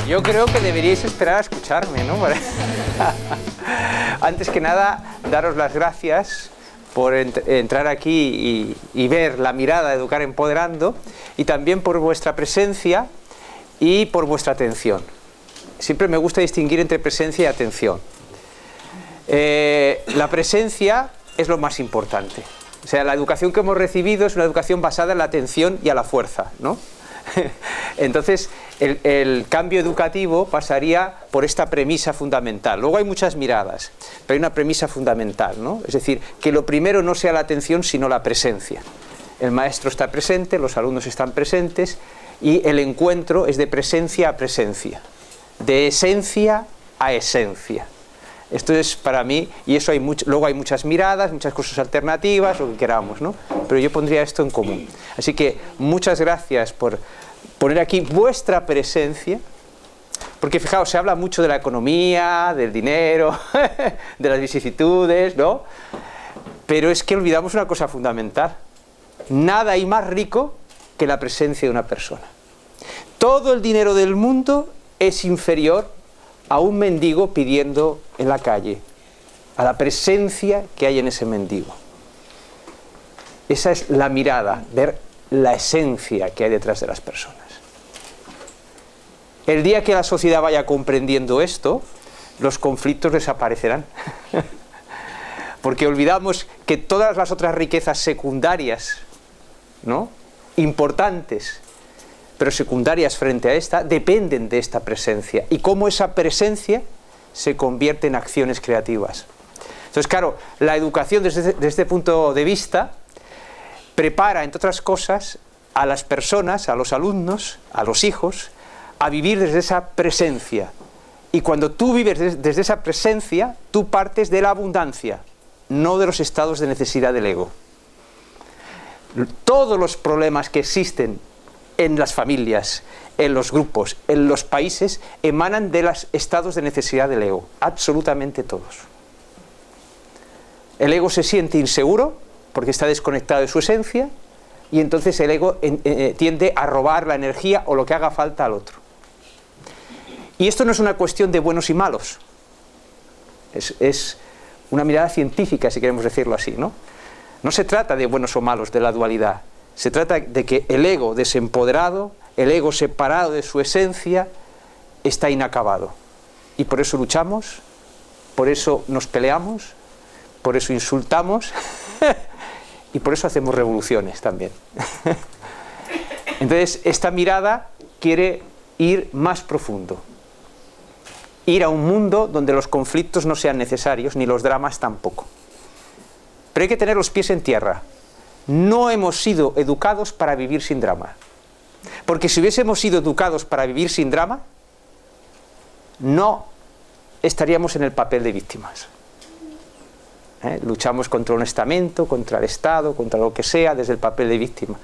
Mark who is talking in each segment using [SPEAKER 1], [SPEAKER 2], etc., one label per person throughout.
[SPEAKER 1] Yo creo que deberíais esperar a escucharme, ¿no? Antes que nada, daros las gracias por entrar aquí y ver la mirada de Educar Empoderando, y también por vuestra presencia y por vuestra atención. Siempre me gusta distinguir entre presencia y atención. La presencia es lo más importante. O sea, la educación que hemos recibido es una educación basada en la atención y a la fuerza, ¿no? Entonces, el cambio educativo pasaría por esta premisa fundamental. Luego hay muchas miradas, pero hay una premisa fundamental, ¿no? Es decir, que lo primero no sea la atención, sino la presencia. El maestro está presente, los alumnos están presentes, y el encuentro es de presencia a presencia, de esencia a esencia. Esto es para mí, y eso luego hay muchas miradas, muchas cosas alternativas, lo que queramos, ¿no? Pero yo pondría esto en común. Así que muchas gracias por poner aquí vuestra presencia, porque fijaos, se habla mucho de la economía, del dinero, de las vicisitudes, ¿no? Pero es que olvidamos una cosa fundamental. Nada hay más rico que la presencia de una persona. Todo el dinero del mundo es inferior a un mendigo pidiendo en la calle, a la presencia que hay en ese mendigo. Esa es la mirada, ver la esencia que hay detrás de las personas. El día que la sociedad vaya comprendiendo esto, los conflictos desaparecerán. Porque olvidamos que todas las otras riquezas secundarias, ¿no?, importantes, pero secundarias frente a esta, dependen de esta presencia, y cómo esa presencia se convierte en acciones creativas. Entonces, claro, la educación desde este punto de vista prepara, entre otras cosas, a las personas, a los alumnos, a los hijos, a vivir desde esa presencia. Y cuando tú vives desde esa presencia, tú partes de la abundancia, no de los estados de necesidad del ego. Todos los problemas que existen en las familias, en los grupos, en los países, emanan de los estados de necesidad del ego, absolutamente todos. El ego se siente inseguro porque está desconectado de su esencia, y entonces el ego tiende a robar la energía o lo que haga falta al otro. Y esto no es una cuestión de buenos y malos, es una mirada científica, si queremos decirlo así, ¿no? No se trata de buenos o malos, de la dualidad. Se trata de que el ego desempoderado, el ego separado de su esencia, está inacabado. Y por eso luchamos, por eso nos peleamos, por eso insultamos y por eso hacemos revoluciones también. Entonces, esta mirada quiere ir más profundo. Ir a un mundo donde los conflictos no sean necesarios, ni los dramas tampoco. Pero hay que tener los pies en tierra. No hemos sido educados para vivir sin drama. Porque si hubiésemos sido educados para vivir sin drama, no estaríamos en el papel de víctimas. Luchamos contra un estamento, contra el Estado, contra lo que sea, desde el papel de víctima.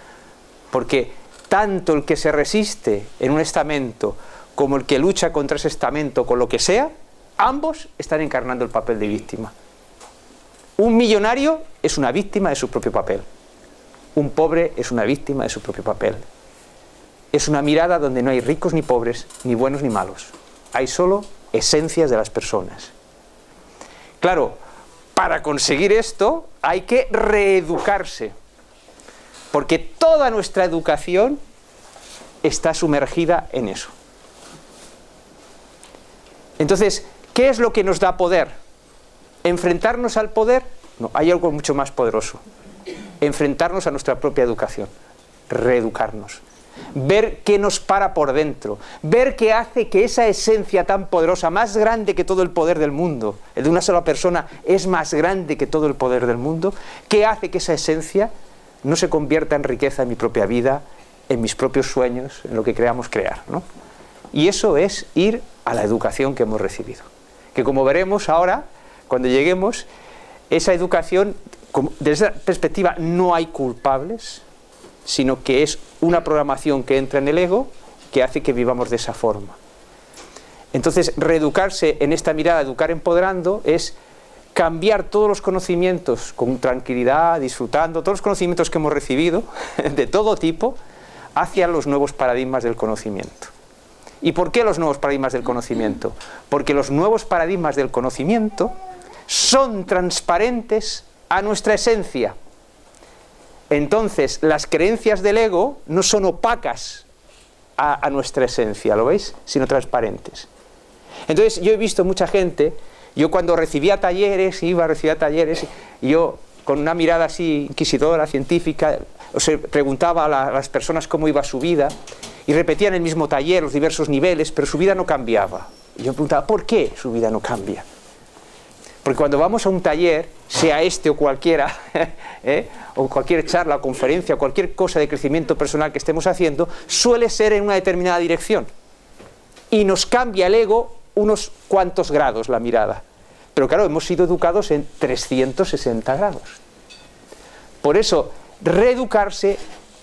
[SPEAKER 1] Porque tanto el que se resiste en un estamento como el que lucha contra ese estamento con lo que sea, ambos están encarnando el papel de víctima. Un millonario es una víctima de su propio papel. Un pobre es una víctima de su propio papel. Es una mirada donde no hay ricos ni pobres, ni buenos ni malos. Hay solo esencias de las personas. Claro, para conseguir esto hay que reeducarse, porque toda nuestra educación está sumergida en eso. Entonces, ¿qué es lo que nos da poder? ¿Enfrentarnos al poder? No, hay algo mucho más poderoso. Enfrentarnos a nuestra propia educación, reeducarnos, ver qué nos para por dentro, ver qué hace que esa esencia tan poderosa, más grande que todo el poder del mundo, el de una sola persona es más grande que todo el poder del mundo, qué hace que esa esencia no se convierta en riqueza en mi propia vida, en mis propios sueños, en lo que creamos crear, ¿no? Y eso es ir a la educación que hemos recibido, que como veremos ahora, cuando lleguemos, esa educación, desde esa perspectiva no hay culpables, sino que es una programación que entra en el ego que hace que vivamos de esa forma. Entonces, reeducarse en esta mirada, educar empoderando, es cambiar todos los conocimientos con tranquilidad, disfrutando, todos los conocimientos que hemos recibido, de todo tipo, hacia los nuevos paradigmas del conocimiento. ¿Y por qué los nuevos paradigmas del conocimiento? Porque los nuevos paradigmas del conocimiento son transparentes a nuestra esencia. Entonces, las creencias del ego no son opacas a nuestra esencia, ¿lo veis? Sino transparentes. Entonces, yo he visto mucha gente, yo cuando recibía talleres, iba a recibir talleres, y yo con una mirada así inquisidora, científica, preguntaba a las personas cómo iba su vida, y repetían el mismo taller, los diversos niveles, pero su vida no cambiaba. Y yo preguntaba, ¿por qué su vida no cambia? Porque cuando vamos a un taller, sea este o cualquiera, o cualquier charla, conferencia, cualquier cosa de crecimiento personal que estemos haciendo, suele ser en una determinada dirección. Y nos cambia el ego unos cuantos grados la mirada. Pero claro, hemos sido educados en 360 grados. Por eso, reeducarse,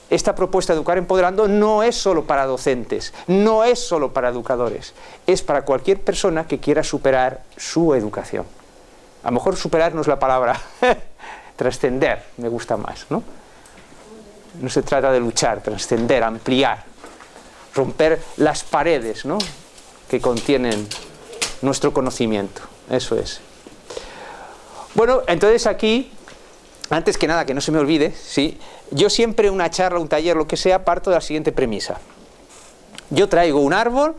[SPEAKER 1] esta propuesta de Educar Empoderando, no es solo para docentes, no es solo para educadores, es para cualquier persona que quiera superar su educación. A lo mejor superar no es la palabra, trascender me gusta más, ¿no? No se trata de luchar, trascender, ampliar, romper las paredes, ¿no?, que contienen nuestro conocimiento, eso es. Bueno, entonces aquí, antes que nada, que no se me olvide, ¿sí?, yo siempre una charla, un taller, lo que sea, parto de la siguiente premisa. Yo traigo un árbol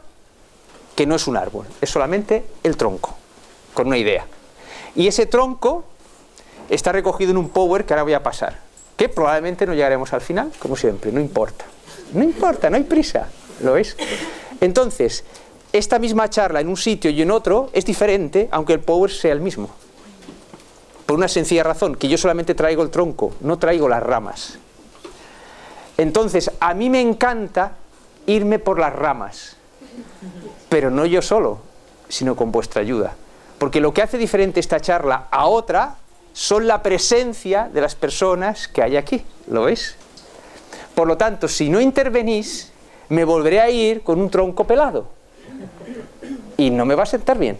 [SPEAKER 1] que no es un árbol, es solamente el tronco, con una idea. Y ese tronco está recogido en un power que ahora voy a pasar, que probablemente no llegaremos al final, como siempre, no importa. No importa, no hay prisa, ¿lo veis? Entonces, esta misma charla en un sitio y en otro es diferente, aunque el power sea el mismo. Por una sencilla razón, que yo solamente traigo el tronco, no traigo las ramas. Entonces, a mí me encanta irme por las ramas, pero no yo solo, sino con vuestra ayuda. Porque lo que hace diferente esta charla a otra son la presencia de las personas que hay aquí, ¿lo veis? Por lo tanto, si no intervenís, me volveré a ir con un tronco pelado. Y no me va a sentar bien.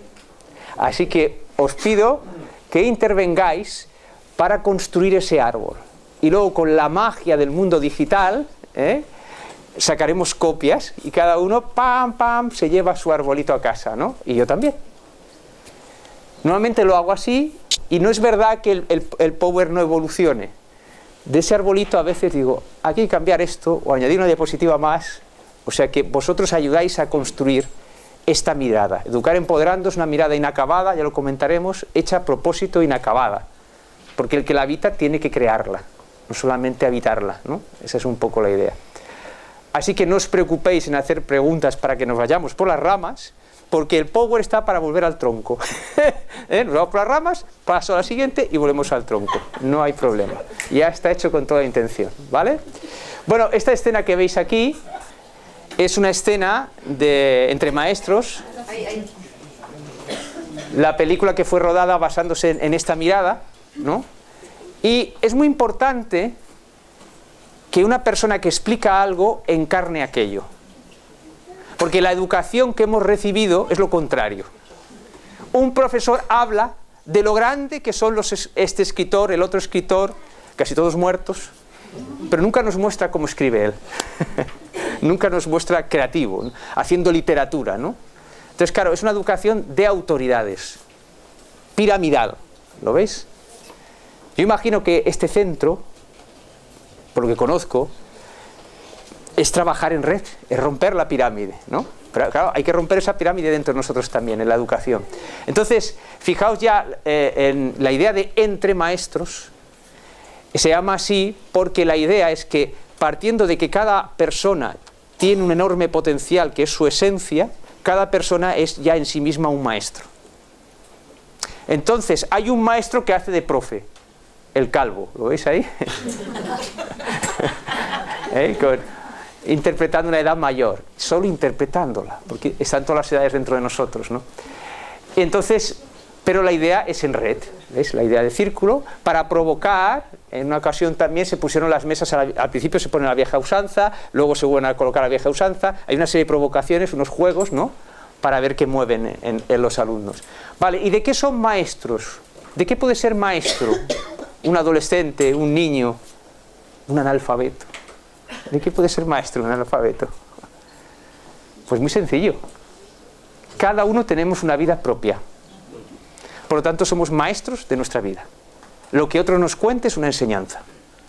[SPEAKER 1] Así que os pido que intervengáis para construir ese árbol. Y luego con la magia del mundo digital, sacaremos copias y cada uno, pam, pam, se lleva su arbolito a casa, ¿no? Y yo también. Normalmente lo hago así y no es verdad que el power no evolucione. De ese arbolito a veces digo, aquí hay que cambiar esto o añadir una diapositiva más. O sea que vosotros ayudáis a construir esta mirada. Educar Empoderando es una mirada inacabada, ya lo comentaremos, hecha a propósito, inacabada. Porque el que la habita tiene que crearla, no solamente habitarla, ¿no? Esa es un poco la idea. Así que no os preocupéis en hacer preguntas para que nos vayamos por las ramas, porque el power está para volver al tronco. Nos vamos por las ramas, paso a la siguiente y volvemos al tronco. No hay problema. Ya está hecho con toda intención, ¿vale? Bueno, esta escena que veis aquí es una escena de Entre Maestros, la película que fue rodada basándose en esta mirada, ¿no? Y es muy importante que una persona que explica algo encarne aquello. Porque la educación que hemos recibido es lo contrario. Un profesor habla de lo grande que son este escritor, el otro escritor, casi todos muertos, pero nunca nos muestra cómo escribe él. Nunca nos muestra creativo, ¿no?, haciendo literatura, ¿no? Entonces, claro, es una educación de autoridades, piramidal, ¿lo veis? Yo imagino que este centro, por lo que conozco, es trabajar en red, es romper la pirámide, ¿no? Pero claro, hay que romper esa pirámide dentro de nosotros también, en la educación. Entonces, fijaos ya en la idea de Entre Maestros, se llama así porque la idea es que, partiendo de que cada persona tiene un enorme potencial que es su esencia, cada persona es ya en sí misma un maestro. Entonces, hay un maestro que hace de profe, el calvo, ¿lo veis ahí? Interpretando una edad mayor, solo interpretándola, porque están todas las edades dentro de nosotros, ¿no? Entonces, pero la idea es en red, ¿veis? La idea de círculo, para provocar. En una ocasión también se pusieron las mesas, al principio se pone la vieja usanza, luego se vuelven a colocar la vieja usanza, hay una serie de provocaciones, unos juegos, ¿no?, para ver qué mueven en los alumnos. Vale, ¿y de qué son maestros? ¿De qué puede ser maestro un adolescente, un niño, un analfabeto? ¿De qué puede ser maestro un analfabeto? Pues muy sencillo. Cada uno tenemos una vida propia. Por lo tanto, somos maestros de nuestra vida. Lo que otro nos cuente es una enseñanza.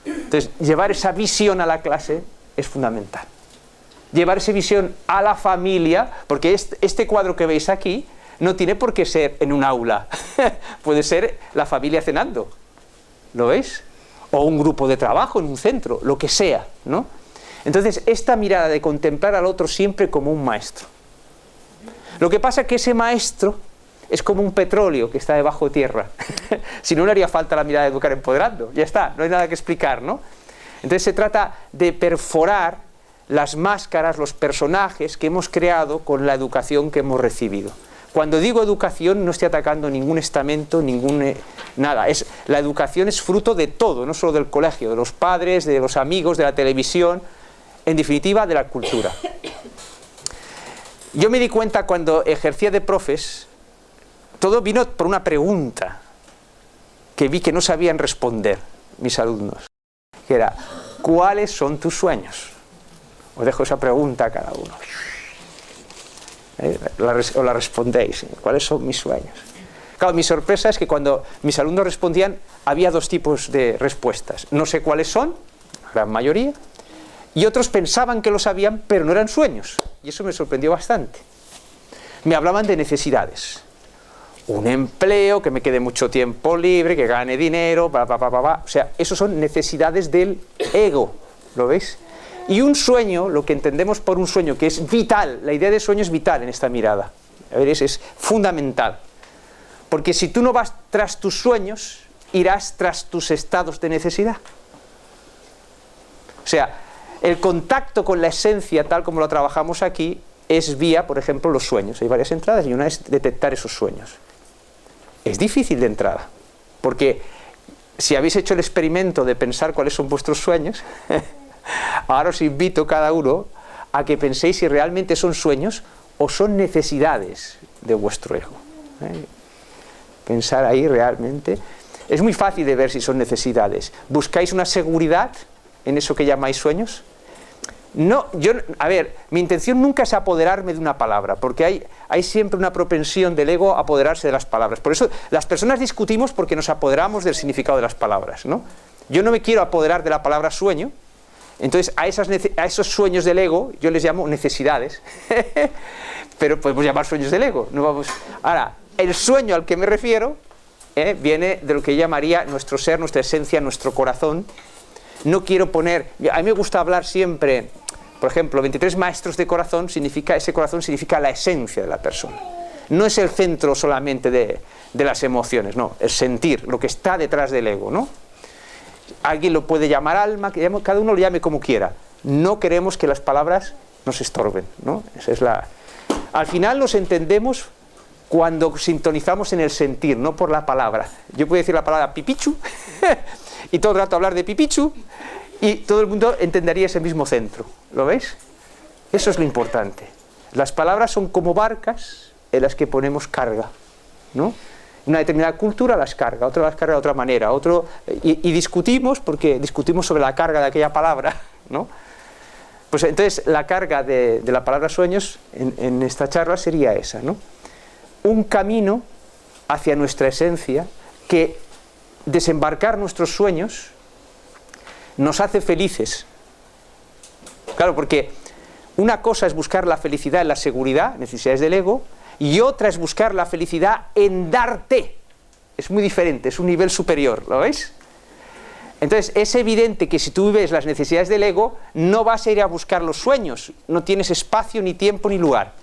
[SPEAKER 1] Entonces, llevar esa visión a la clase es fundamental. Llevar esa visión a la familia, porque este cuadro que veis aquí no tiene por qué ser en un aula. Puede ser la familia cenando. ¿Lo veis? O un grupo de trabajo en un centro, lo que sea, ¿no? Entonces, esta mirada de contemplar al otro siempre como un maestro. Lo que pasa es que ese maestro es como un petróleo que está debajo de tierra. Si no, no haría falta la mirada de Educar Empoderando. Ya está, no hay nada que explicar, ¿no? Entonces se trata de perforar las máscaras, los personajes que hemos creado con la educación que hemos recibido. Cuando digo educación no estoy atacando ningún estamento, nada. La educación es fruto de todo, no solo del colegio, de los padres, de los amigos, de la televisión, en definitiva de la cultura. Yo me di cuenta cuando ejercía de profes, todo vino por una pregunta que vi que no sabían responder mis alumnos, que era, ¿cuáles son tus sueños? Os dejo esa pregunta a cada uno. O la respondéis, ¿cuáles son mis sueños? Claro, mi sorpresa es que cuando mis alumnos respondían, había dos tipos de respuestas. No sé cuáles son, la gran mayoría, y otros pensaban que lo sabían, pero no eran sueños. Y eso me sorprendió bastante. Me hablaban de necesidades. Un empleo, que me quede mucho tiempo libre, que gane dinero, O sea, esos son necesidades del ego, ¿lo veis? Y un sueño, lo que entendemos por un sueño, que es vital, la idea de sueño es vital en esta mirada. A ver, es fundamental. Porque si tú no vas tras tus sueños, irás tras tus estados de necesidad. O sea, el contacto con la esencia, tal como lo trabajamos aquí, es vía, por ejemplo, los sueños. Hay varias entradas y una es detectar esos sueños. Es difícil de entrada, porque si habéis hecho el experimento de pensar cuáles son vuestros sueños, ahora os invito cada uno a que penséis si realmente son sueños o son necesidades de vuestro ego. Pensar ahí realmente. Es muy fácil de ver si son necesidades. ¿Buscáis una seguridad en eso que llamáis sueños? No, a ver, mi intención nunca es apoderarme de una palabra, porque hay siempre una propensión del ego a apoderarse de las palabras. Por eso las personas discutimos porque nos apoderamos del significado de las palabras, ¿no? Yo no me quiero apoderar de la palabra sueño, entonces a esos sueños del ego yo les llamo necesidades, pero podemos llamar sueños del ego. No vamos. Ahora, el sueño al que me refiero viene de lo que llamaría nuestro ser, nuestra esencia, nuestro corazón. No quiero poner, a mí me gusta hablar siempre, por ejemplo, 23 maestros de corazón, ese corazón significa la esencia de la persona. No es el centro solamente de las emociones, no, el sentir, lo que está detrás del ego, ¿no? Alguien lo puede llamar alma, cada uno lo llame como quiera. No queremos que las palabras nos estorben, ¿no? Al final nos entendemos cuando sintonizamos en el sentir, no por la palabra. Yo puedo decir la palabra pipichu y todo el rato hablar de pipichu y todo el mundo entendería ese mismo centro. ¿Lo veis? Eso es lo importante. Las palabras son como barcas en las que ponemos carga, ¿no? Una determinada cultura las carga, otra las carga de otra manera, y discutimos porque discutimos sobre la carga de aquella palabra, ¿no? Pues entonces la carga de la palabra sueños en esta charla sería esa, ¿no? Un camino hacia nuestra esencia que desembarcar nuestros sueños nos hace felices. Claro, porque una cosa es buscar la felicidad en la seguridad, necesidades del ego, y otra es buscar la felicidad en darte. Es muy diferente, es un nivel superior, ¿lo veis? Entonces es evidente que si tú vives las necesidades del ego, no vas a ir a buscar los sueños, no tienes espacio, ni tiempo, ni lugar.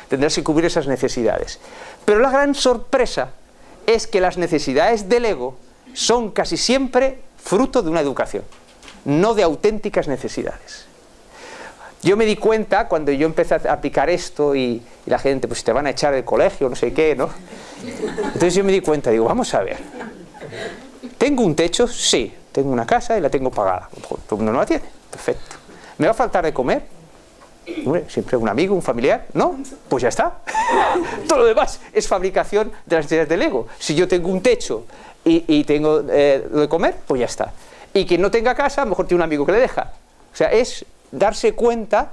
[SPEAKER 1] Tendrás que cubrir esas necesidades. Pero la gran sorpresa es que las necesidades del ego son casi siempre fruto de una educación, no de auténticas necesidades. Yo me di cuenta cuando yo empecé a aplicar esto y la gente, pues te van a echar del colegio, no sé qué, ¿no? Entonces yo me di cuenta, digo, vamos a ver. ¿Tengo un techo? Sí. Tengo una casa y la tengo pagada. Todo el mundo no la tiene. Perfecto. ¿Me va a faltar de comer? Hombre, siempre un amigo, un familiar. ¿No? Pues ya está. Todo lo demás es fabricación de las necesidades del ego. Si yo tengo un techo y tengo lo de comer, pues ya está. Y quien no tenga casa, a lo mejor tiene un amigo que le deja. O sea, es darse cuenta,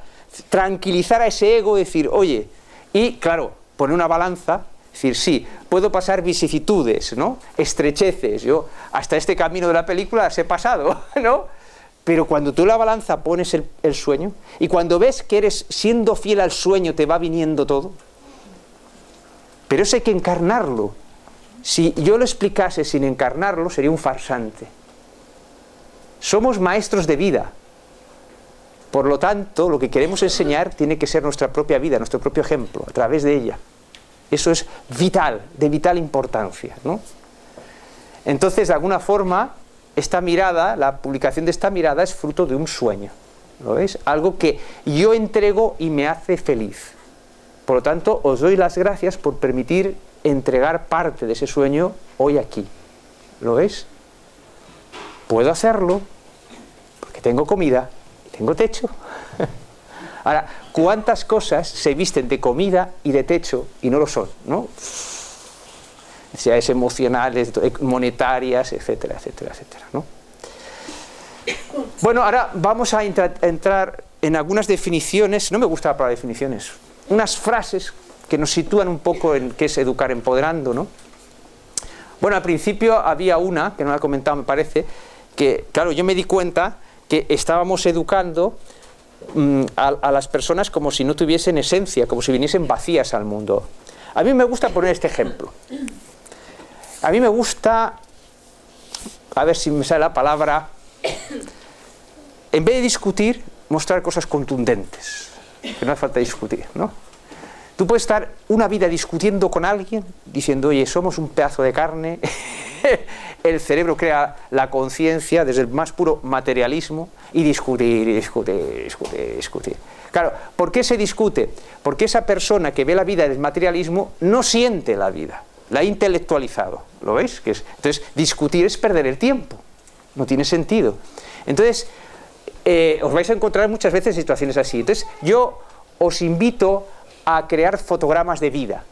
[SPEAKER 1] tranquilizar a ese ego, decir, oye, y claro, poner una balanza, decir, sí, puedo pasar vicisitudes, ¿no? Estrecheces, yo hasta este camino de la película las he pasado, ¿no? Pero cuando tú en la balanza pones el sueño, y cuando ves que eres, siendo fiel al sueño, te va viniendo todo, pero eso hay que encarnarlo. Si yo lo explicase sin encarnarlo, sería un farsante. Somos maestros de vida. Por lo tanto, lo que queremos enseñar tiene que ser nuestra propia vida, nuestro propio ejemplo, a través de ella. Eso es vital, de vital importancia, ¿no? Entonces, de alguna forma, esta mirada, la publicación de esta mirada es fruto de un sueño. ¿Lo veis? Algo que yo entrego y me hace feliz. Por lo tanto, os doy las gracias por permitir entregar parte de ese sueño hoy aquí. ¿Lo veis? Puedo hacerlo porque tengo comida y tengo techo. Ahora, ¿cuántas cosas se visten de comida y de techo y no lo son, ¿no? Necesidades emocionales, monetarias, etcétera, etcétera, etcétera, ¿no? Bueno, ahora vamos a entrar en algunas definiciones. No me gusta la palabra definiciones. Unas frases que nos sitúan un poco en qué es educar empoderando, ¿no? Bueno, al principio había una, que no la he comentado me parece, que claro, yo me di cuenta que estábamos educando a las personas como si no tuviesen esencia, como si viniesen vacías al mundo. A mí me gusta poner este ejemplo. A mí me gusta, a ver si me sale la palabra, en vez de discutir, mostrar cosas contundentes, que no hace falta discutir, ¿no? Tú puedes estar una vida discutiendo con alguien, diciendo, oye, somos un pedazo de carne, el cerebro crea la conciencia desde el más puro materialismo, y discutir, y discutir, y discutir, y discutir. Claro, ¿por qué se discute? Porque esa persona que ve la vida desde el materialismo no siente la vida, la ha intelectualizado, ¿lo veis? Entonces, discutir es perder el tiempo, no tiene sentido. Entonces, os vais a encontrar muchas veces situaciones así. Entonces, yo os invito a crear fotogramas de vida,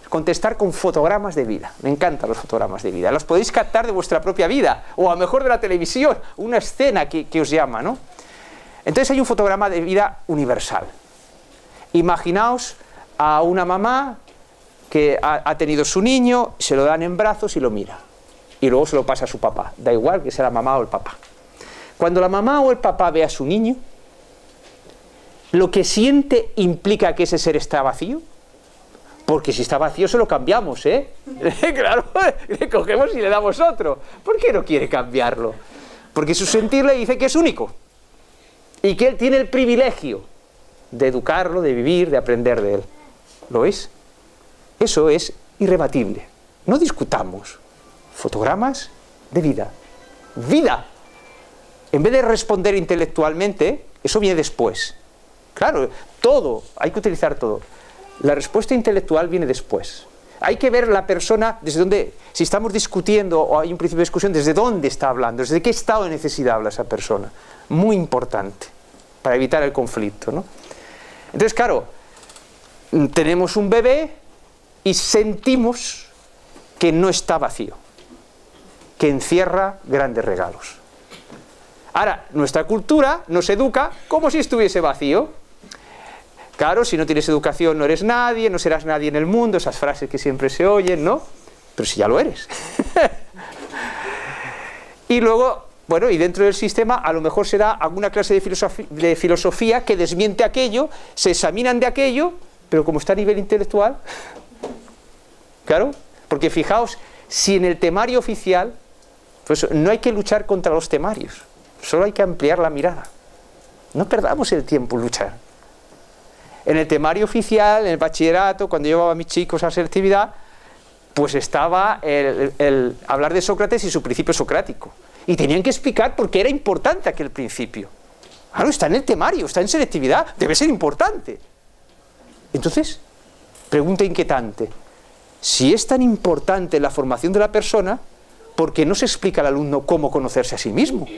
[SPEAKER 1] contestar con fotogramas de vida. Me encantan los fotogramas de vida. Los podéis captar de vuestra propia vida, o a lo mejor de la televisión, una escena que os llama, ¿no? Entonces hay un fotograma de vida universal. Imaginaos a una mamá que ha tenido su niño, se lo dan en brazos y lo mira, y luego se lo pasa a su papá, da igual que sea la mamá o el papá. Cuando la mamá o el papá ve a su niño, ¿lo que siente implica que ese ser está vacío? Porque si está vacío se lo cambiamos, ¿eh? Claro, le cogemos y le damos otro. ¿Por qué no quiere cambiarlo? Porque su sentir le dice que es único y que él tiene el privilegio de educarlo, de vivir, de aprender de él. ¿Lo veis? Eso es irrebatible. No discutamos. Fotogramas de vida. ¡Vida! En vez de responder intelectualmente, eso viene después. Claro, todo, hay que utilizar todo. La respuesta intelectual viene después. Hay que ver la persona desde dónde, si estamos discutiendo o hay un principio de discusión, desde dónde está hablando, desde qué estado de necesidad habla esa persona. Muy importante, para evitar el conflicto, ¿no? Entonces, claro, tenemos un bebé y sentimos que no está vacío, que encierra grandes regalos. Ahora, nuestra cultura nos educa como si estuviese vacío. Claro, si no tienes educación no eres nadie, no serás nadie en el mundo, esas frases que siempre se oyen, ¿no? Pero si ya lo eres. Y luego, bueno, y dentro del sistema a lo mejor se da alguna clase de filosofía que desmiente aquello, se examinan de aquello, pero como está a nivel intelectual, claro, porque fijaos, si en el temario oficial, pues no hay que luchar contra los temarios, solo hay que ampliar la mirada. No perdamos el tiempo en luchar. En el temario oficial, en el bachillerato, cuando llevaba a mis chicos a selectividad, pues estaba el hablar de Sócrates y su principio socrático. Y tenían que explicar por qué era importante aquel principio. Claro, está en el temario, está en selectividad, debe ser importante. Entonces, pregunta inquietante. Si es tan importante la formación de la persona, ¿por qué no se explica al alumno cómo conocerse a sí mismo?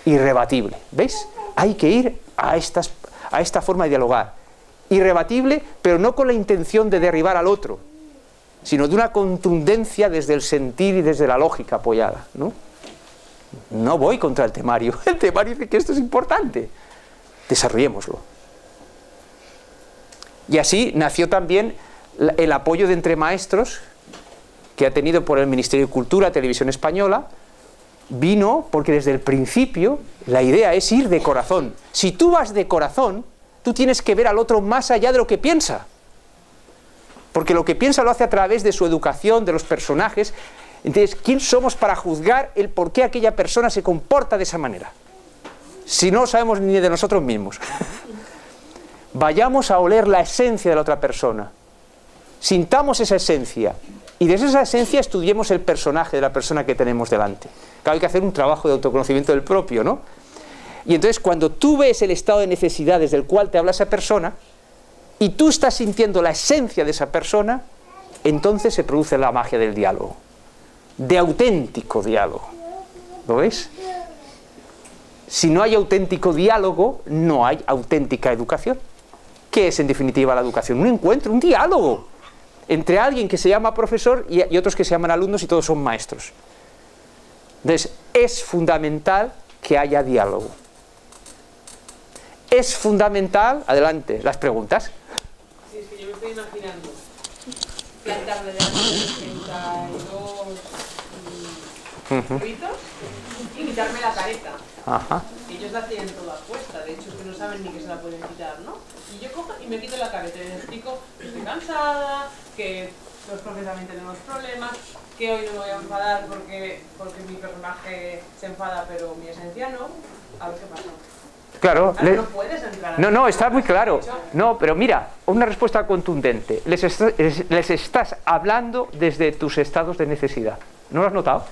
[SPEAKER 1] Irrebatible, ¿veis? Hay que ir a esta forma de dialogar. Irrebatible, pero no con la intención de derribar al otro, sino de una contundencia desde el sentir y desde la lógica apoyada, ¿no? No voy contra el temario. El temario dice que esto es importante. Desarrollémoslo. Y así nació también el apoyo de Entre Maestros, que ha tenido por el Ministerio de Cultura, Televisión Española. Vino porque desde el principio la idea es ir de corazón. Si tú vas de corazón, tú tienes que ver al otro más allá de lo que piensa. Porque lo que piensa lo hace a través de su educación, de los personajes. Entonces, ¿quién somos para juzgar el por qué aquella persona se comporta de esa manera? Si no lo sabemos ni de nosotros mismos. Vayamos a oler la esencia de la otra persona. Sintamos esa esencia. Y desde esa esencia estudiemos el personaje de la persona que tenemos delante. Claro, hay que hacer un trabajo de autoconocimiento del propio, ¿no? Y entonces cuando tú ves el estado de necesidad desde el cual te habla esa persona, y tú estás sintiendo la esencia de esa persona, entonces se produce la magia del diálogo. De auténtico diálogo. ¿Lo veis? Si no hay auténtico diálogo, no hay auténtica educación. ¿Qué es en definitiva la educación? Un encuentro, un diálogo entre alguien que se llama profesor y otros que se llaman alumnos y todos son maestros. Entonces, es fundamental que haya diálogo. Es fundamental, adelante, las preguntas.
[SPEAKER 2] Sí, es que yo me estoy imaginando plantarle de 82 gritos y quitarme la careta.
[SPEAKER 1] Ajá.
[SPEAKER 2] Ellos la tienen toda puesta, de hecho que no saben ni que se la pueden quitar, ¿no? Y yo cojo y me quito la careta y les explico que estoy cansada, que los profes también tenemos problemas, que hoy no me voy a enfadar porque mi personaje se enfada pero mi esencia no. A ver qué pasa.
[SPEAKER 1] Claro.
[SPEAKER 2] No puedes entrar.
[SPEAKER 1] No, está muy claro. No, pero mira, una respuesta contundente. Les estás hablando desde tus estados de necesidad. ¿No lo has notado?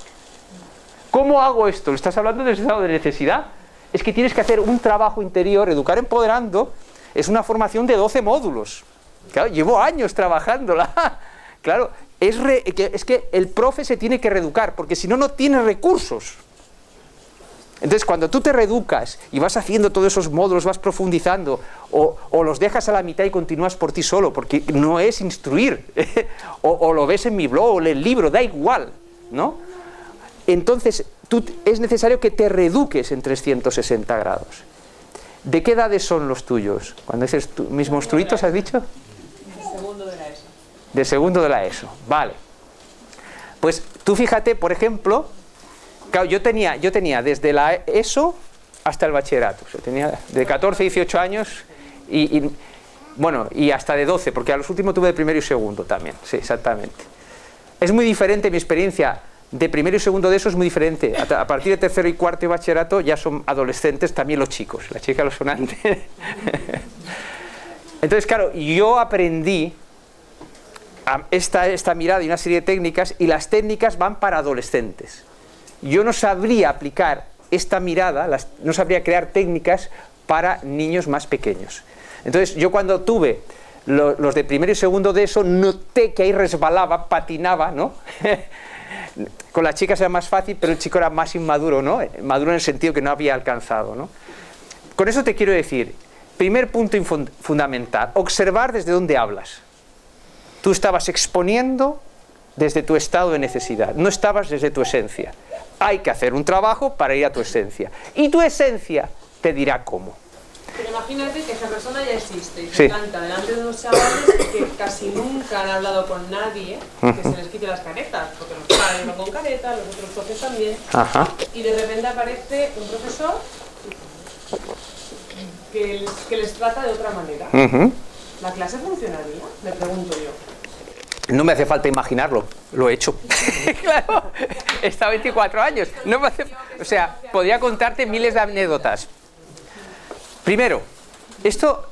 [SPEAKER 1] ¿Cómo hago esto? ¿Le estás hablando desde el estado de necesidad? Es que tienes que hacer un trabajo interior. Educar empoderando es una formación de 12 módulos. Claro, llevo años trabajándola. Claro, es que el profe se tiene que reeducar, porque si no, no tiene recursos. Entonces, cuando tú te reeducas y vas haciendo todos esos módulos, vas profundizando, o los dejas a la mitad y continúas por ti solo, porque no es instruir, o lo ves en mi blog, o en el libro, da igual, ¿no? Entonces, es necesario que te reeduques en 360 grados. ¿De qué edades son los tuyos? Cuando dices mis monstruitos, ¿has dicho?
[SPEAKER 2] Segundo de la ESO.
[SPEAKER 1] De segundo de la ESO, vale. Pues tú fíjate, por ejemplo, claro, yo tenía desde la ESO hasta el bachillerato. O sea, tenía de 14, 18 años y hasta de 12, porque a los últimos tuve de primero y segundo también. Sí, exactamente. Es muy diferente mi experiencia de primero y segundo de eso, es muy diferente. A partir de tercero y cuarto y bachillerato ya son adolescentes también los chicos. Las chicas lo son antes. Entonces, claro, yo aprendí esta mirada y una serie de técnicas, y las técnicas van para adolescentes. Yo no sabría aplicar esta mirada, no sabría crear técnicas para niños más pequeños. Entonces, yo cuando tuve los de primero y segundo de eso, noté que ahí resbalaba, patinaba, ¿no? Con las chicas era más fácil, pero el chico era más inmaduro, ¿no? Maduro en el sentido que no había alcanzado, ¿no? Con eso te quiero decir, primer punto fundamental, observar desde dónde hablas. Tú estabas exponiendo desde tu estado de necesidad, no estabas desde tu esencia. Hay que hacer un trabajo para ir a tu esencia. Y tu esencia te dirá cómo.
[SPEAKER 2] Pero imagínate que esa persona ya existe y
[SPEAKER 1] Sí.
[SPEAKER 2] se planta delante de unos chavales que casi nunca han hablado con nadie que se les quite las caretas, porque los padres van con caretas, los otros profes también.
[SPEAKER 1] Ajá.
[SPEAKER 2] Y de repente aparece un profesor que les trata de otra manera. ¿La clase funcionaría? Me pregunto yo.
[SPEAKER 1] No me hace falta imaginarlo, lo he hecho. Claro, he estado 24 años. No me hace, o sea, podría contarte miles de anécdotas. Primero, esto,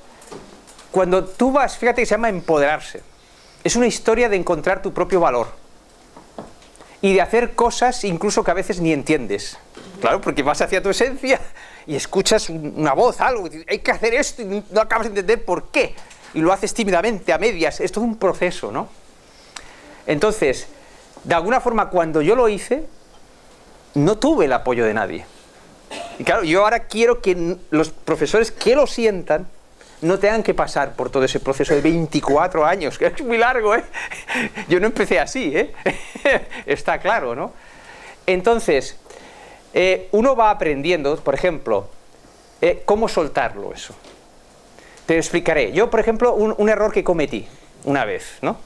[SPEAKER 1] cuando tú vas, fíjate que se llama empoderarse. Es una historia de encontrar tu propio valor. Y de hacer cosas incluso que a veces ni entiendes. Claro, porque vas hacia tu esencia y escuchas una voz, algo, y hay que hacer esto y no acabas de entender por qué. Y lo haces tímidamente, a medias. Es todo un proceso, ¿no? Entonces, de alguna forma, cuando yo lo hice, no tuve el apoyo de nadie. Y claro, yo ahora quiero que los profesores que lo sientan no tengan que pasar por todo ese proceso de 24 años, que es muy largo, ¿eh? Yo no empecé así, ¿eh? Está claro, ¿no? Entonces, uno va aprendiendo, por ejemplo, cómo soltarlo eso. Te explicaré. Yo, por ejemplo, un error que cometí una vez, ¿no?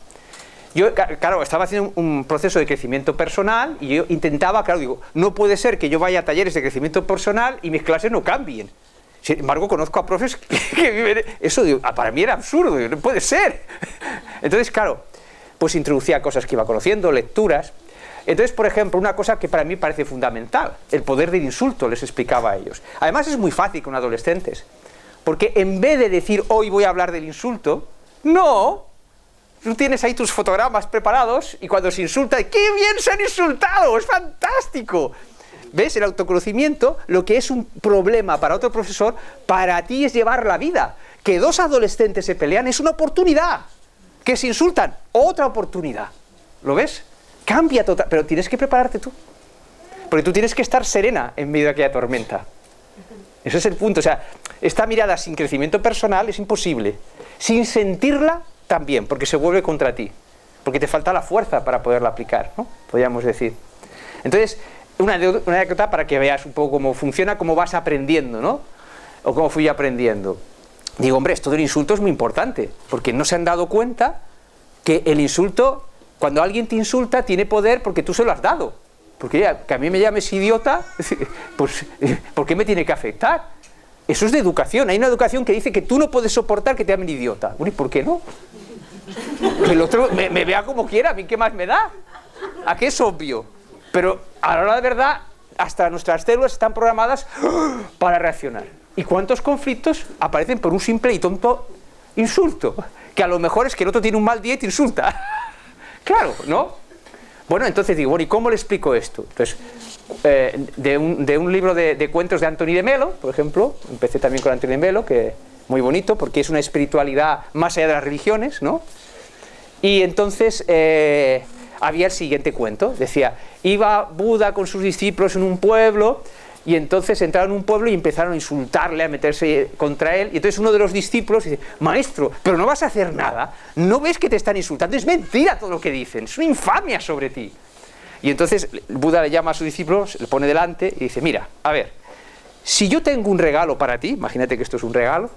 [SPEAKER 1] Yo, claro, estaba haciendo un proceso de crecimiento personal y yo intentaba, claro, digo, no puede ser que yo vaya a talleres de crecimiento personal y mis clases no cambien. Sin embargo, conozco a profes que viven... Eso, digo, para mí era absurdo, digo, no puede ser. Entonces, claro, pues introducía cosas que iba conociendo, lecturas. Entonces, por ejemplo, una cosa que para mí parece fundamental, el poder del insulto, les explicaba a ellos. Además, es muy fácil con adolescentes, porque en vez de decir, hoy voy a hablar del insulto, no... Tú tienes ahí tus fotogramas preparados y cuando se insulta, ¡qué bien se han insultado! ¡Es fantástico! ¿Ves? El autoconocimiento, lo que es un problema para otro profesor, para ti es llevar la vida. Que dos adolescentes se pelean es una oportunidad. Que se insultan, otra oportunidad. ¿Lo ves? Cambia total. Pero tienes que prepararte tú. Porque tú tienes que estar serena en medio de aquella tormenta. Ese es el punto. O sea, esta mirada sin crecimiento personal es imposible. Sin sentirla, también, porque se vuelve contra ti, porque te falta la fuerza para poderla aplicar, ¿no? Podríamos decir. Entonces, una anécdota para que veas un poco cómo funciona, cómo vas aprendiendo, ¿no? O cómo fui aprendiendo. Digo, hombre, esto del insulto es muy importante, porque no se han dado cuenta que el insulto, cuando alguien te insulta, tiene poder porque tú se lo has dado. Porque que a mí me llames idiota, pues, ¿por qué me tiene que afectar? Eso es de educación. Hay una educación que dice que tú no puedes soportar que te llamen idiota. Bueno, ¿y por qué no? Que el otro me vea como quiera, ¿a mí qué más me da? ¿A qué es obvio? Pero a la hora de verdad, hasta nuestras células están programadas para reaccionar. ¿Y cuántos conflictos aparecen por un simple y tonto insulto? Que a lo mejor es que el otro tiene un mal día y te insulta. Claro, ¿no? Bueno, entonces digo, bueno, ¿y cómo le explico esto? Entonces, de un libro de cuentos de Anthony de Melo, por ejemplo, empecé también con Anthony de Melo, que muy bonito, porque es una espiritualidad más allá de las religiones, ¿no? Y entonces había el siguiente cuento, decía, iba Buda con sus discípulos en un pueblo, y entonces entraron en un pueblo y empezaron a insultarle, a meterse contra él, y entonces uno de los discípulos dice, maestro, pero no vas a hacer nada, ¿no ves que te están insultando? Es mentira todo lo que dicen, es una infamia sobre ti. Y entonces Buda le llama a sus discípulos, le pone delante y dice, mira, a ver, si yo tengo un regalo para ti, imagínate que esto es un regalo,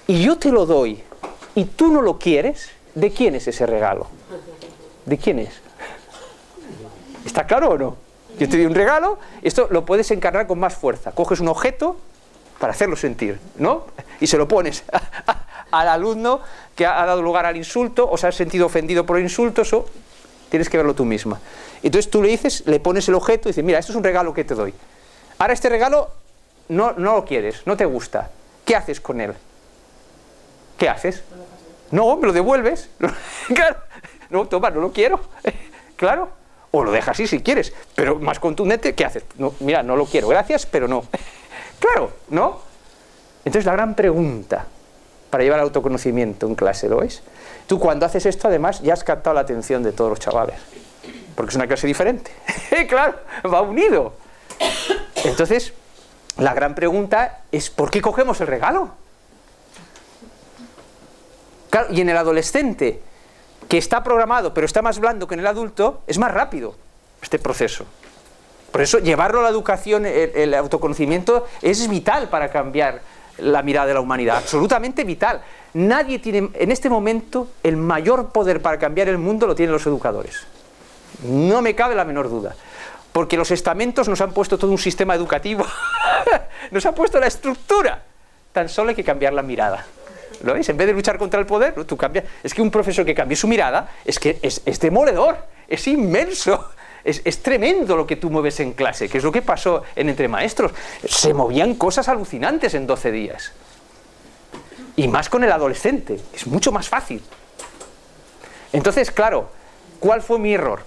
[SPEAKER 1] y yo te lo doy, y tú no lo quieres, ¿de quién es ese regalo? ¿De quién es? ¿Está claro o no? Yo te doy un regalo, esto lo puedes encarnar con más fuerza. Coges un objeto para hacerlo sentir, ¿no? Y se lo pones al alumno que ha dado lugar al insulto, o se ha sentido ofendido por el insulto, eso tienes que verlo tú misma. Entonces tú le dices, le pones el objeto y dices, mira, esto es un regalo que te doy. Ahora este regalo no lo quieres, no te gusta. ¿Qué haces con él? ¿Qué haces? No, me lo devuelves. Claro, no, toma, no lo quiero. Claro. O lo dejas así si quieres, pero más contundente, ¿qué haces? No, mira, no lo quiero, gracias, pero no. Claro, ¿no? Entonces la gran pregunta para llevar autoconocimiento en clase, ¿lo es? Tú cuando haces esto, además, ya has captado la atención de todos los chavales, porque es una clase diferente. Claro, va unido. Entonces, la gran pregunta es, ¿por qué cogemos el regalo? Claro, y en el adolescente, que está programado, pero está más blando que en el adulto, es más rápido este proceso. Por eso llevarlo a la educación, el autoconocimiento, es vital para cambiar la mirada de la humanidad, absolutamente vital. Nadie tiene, en este momento, el mayor poder para cambiar el mundo lo tienen los educadores. No me cabe la menor duda. Porque los estamentos nos han puesto todo un sistema educativo, nos han puesto la estructura. Tan solo hay que cambiar la mirada. ¿Lo veis? En vez de luchar contra el poder, tú cambias. Es que un profesor que cambie su mirada es que es demoledor, es inmenso, es tremendo lo que tú mueves en clase, que es lo que pasó en Entre Maestros. Se movían cosas alucinantes en 12 días. Y más con el adolescente, es mucho más fácil. Entonces, claro, ¿cuál fue mi error?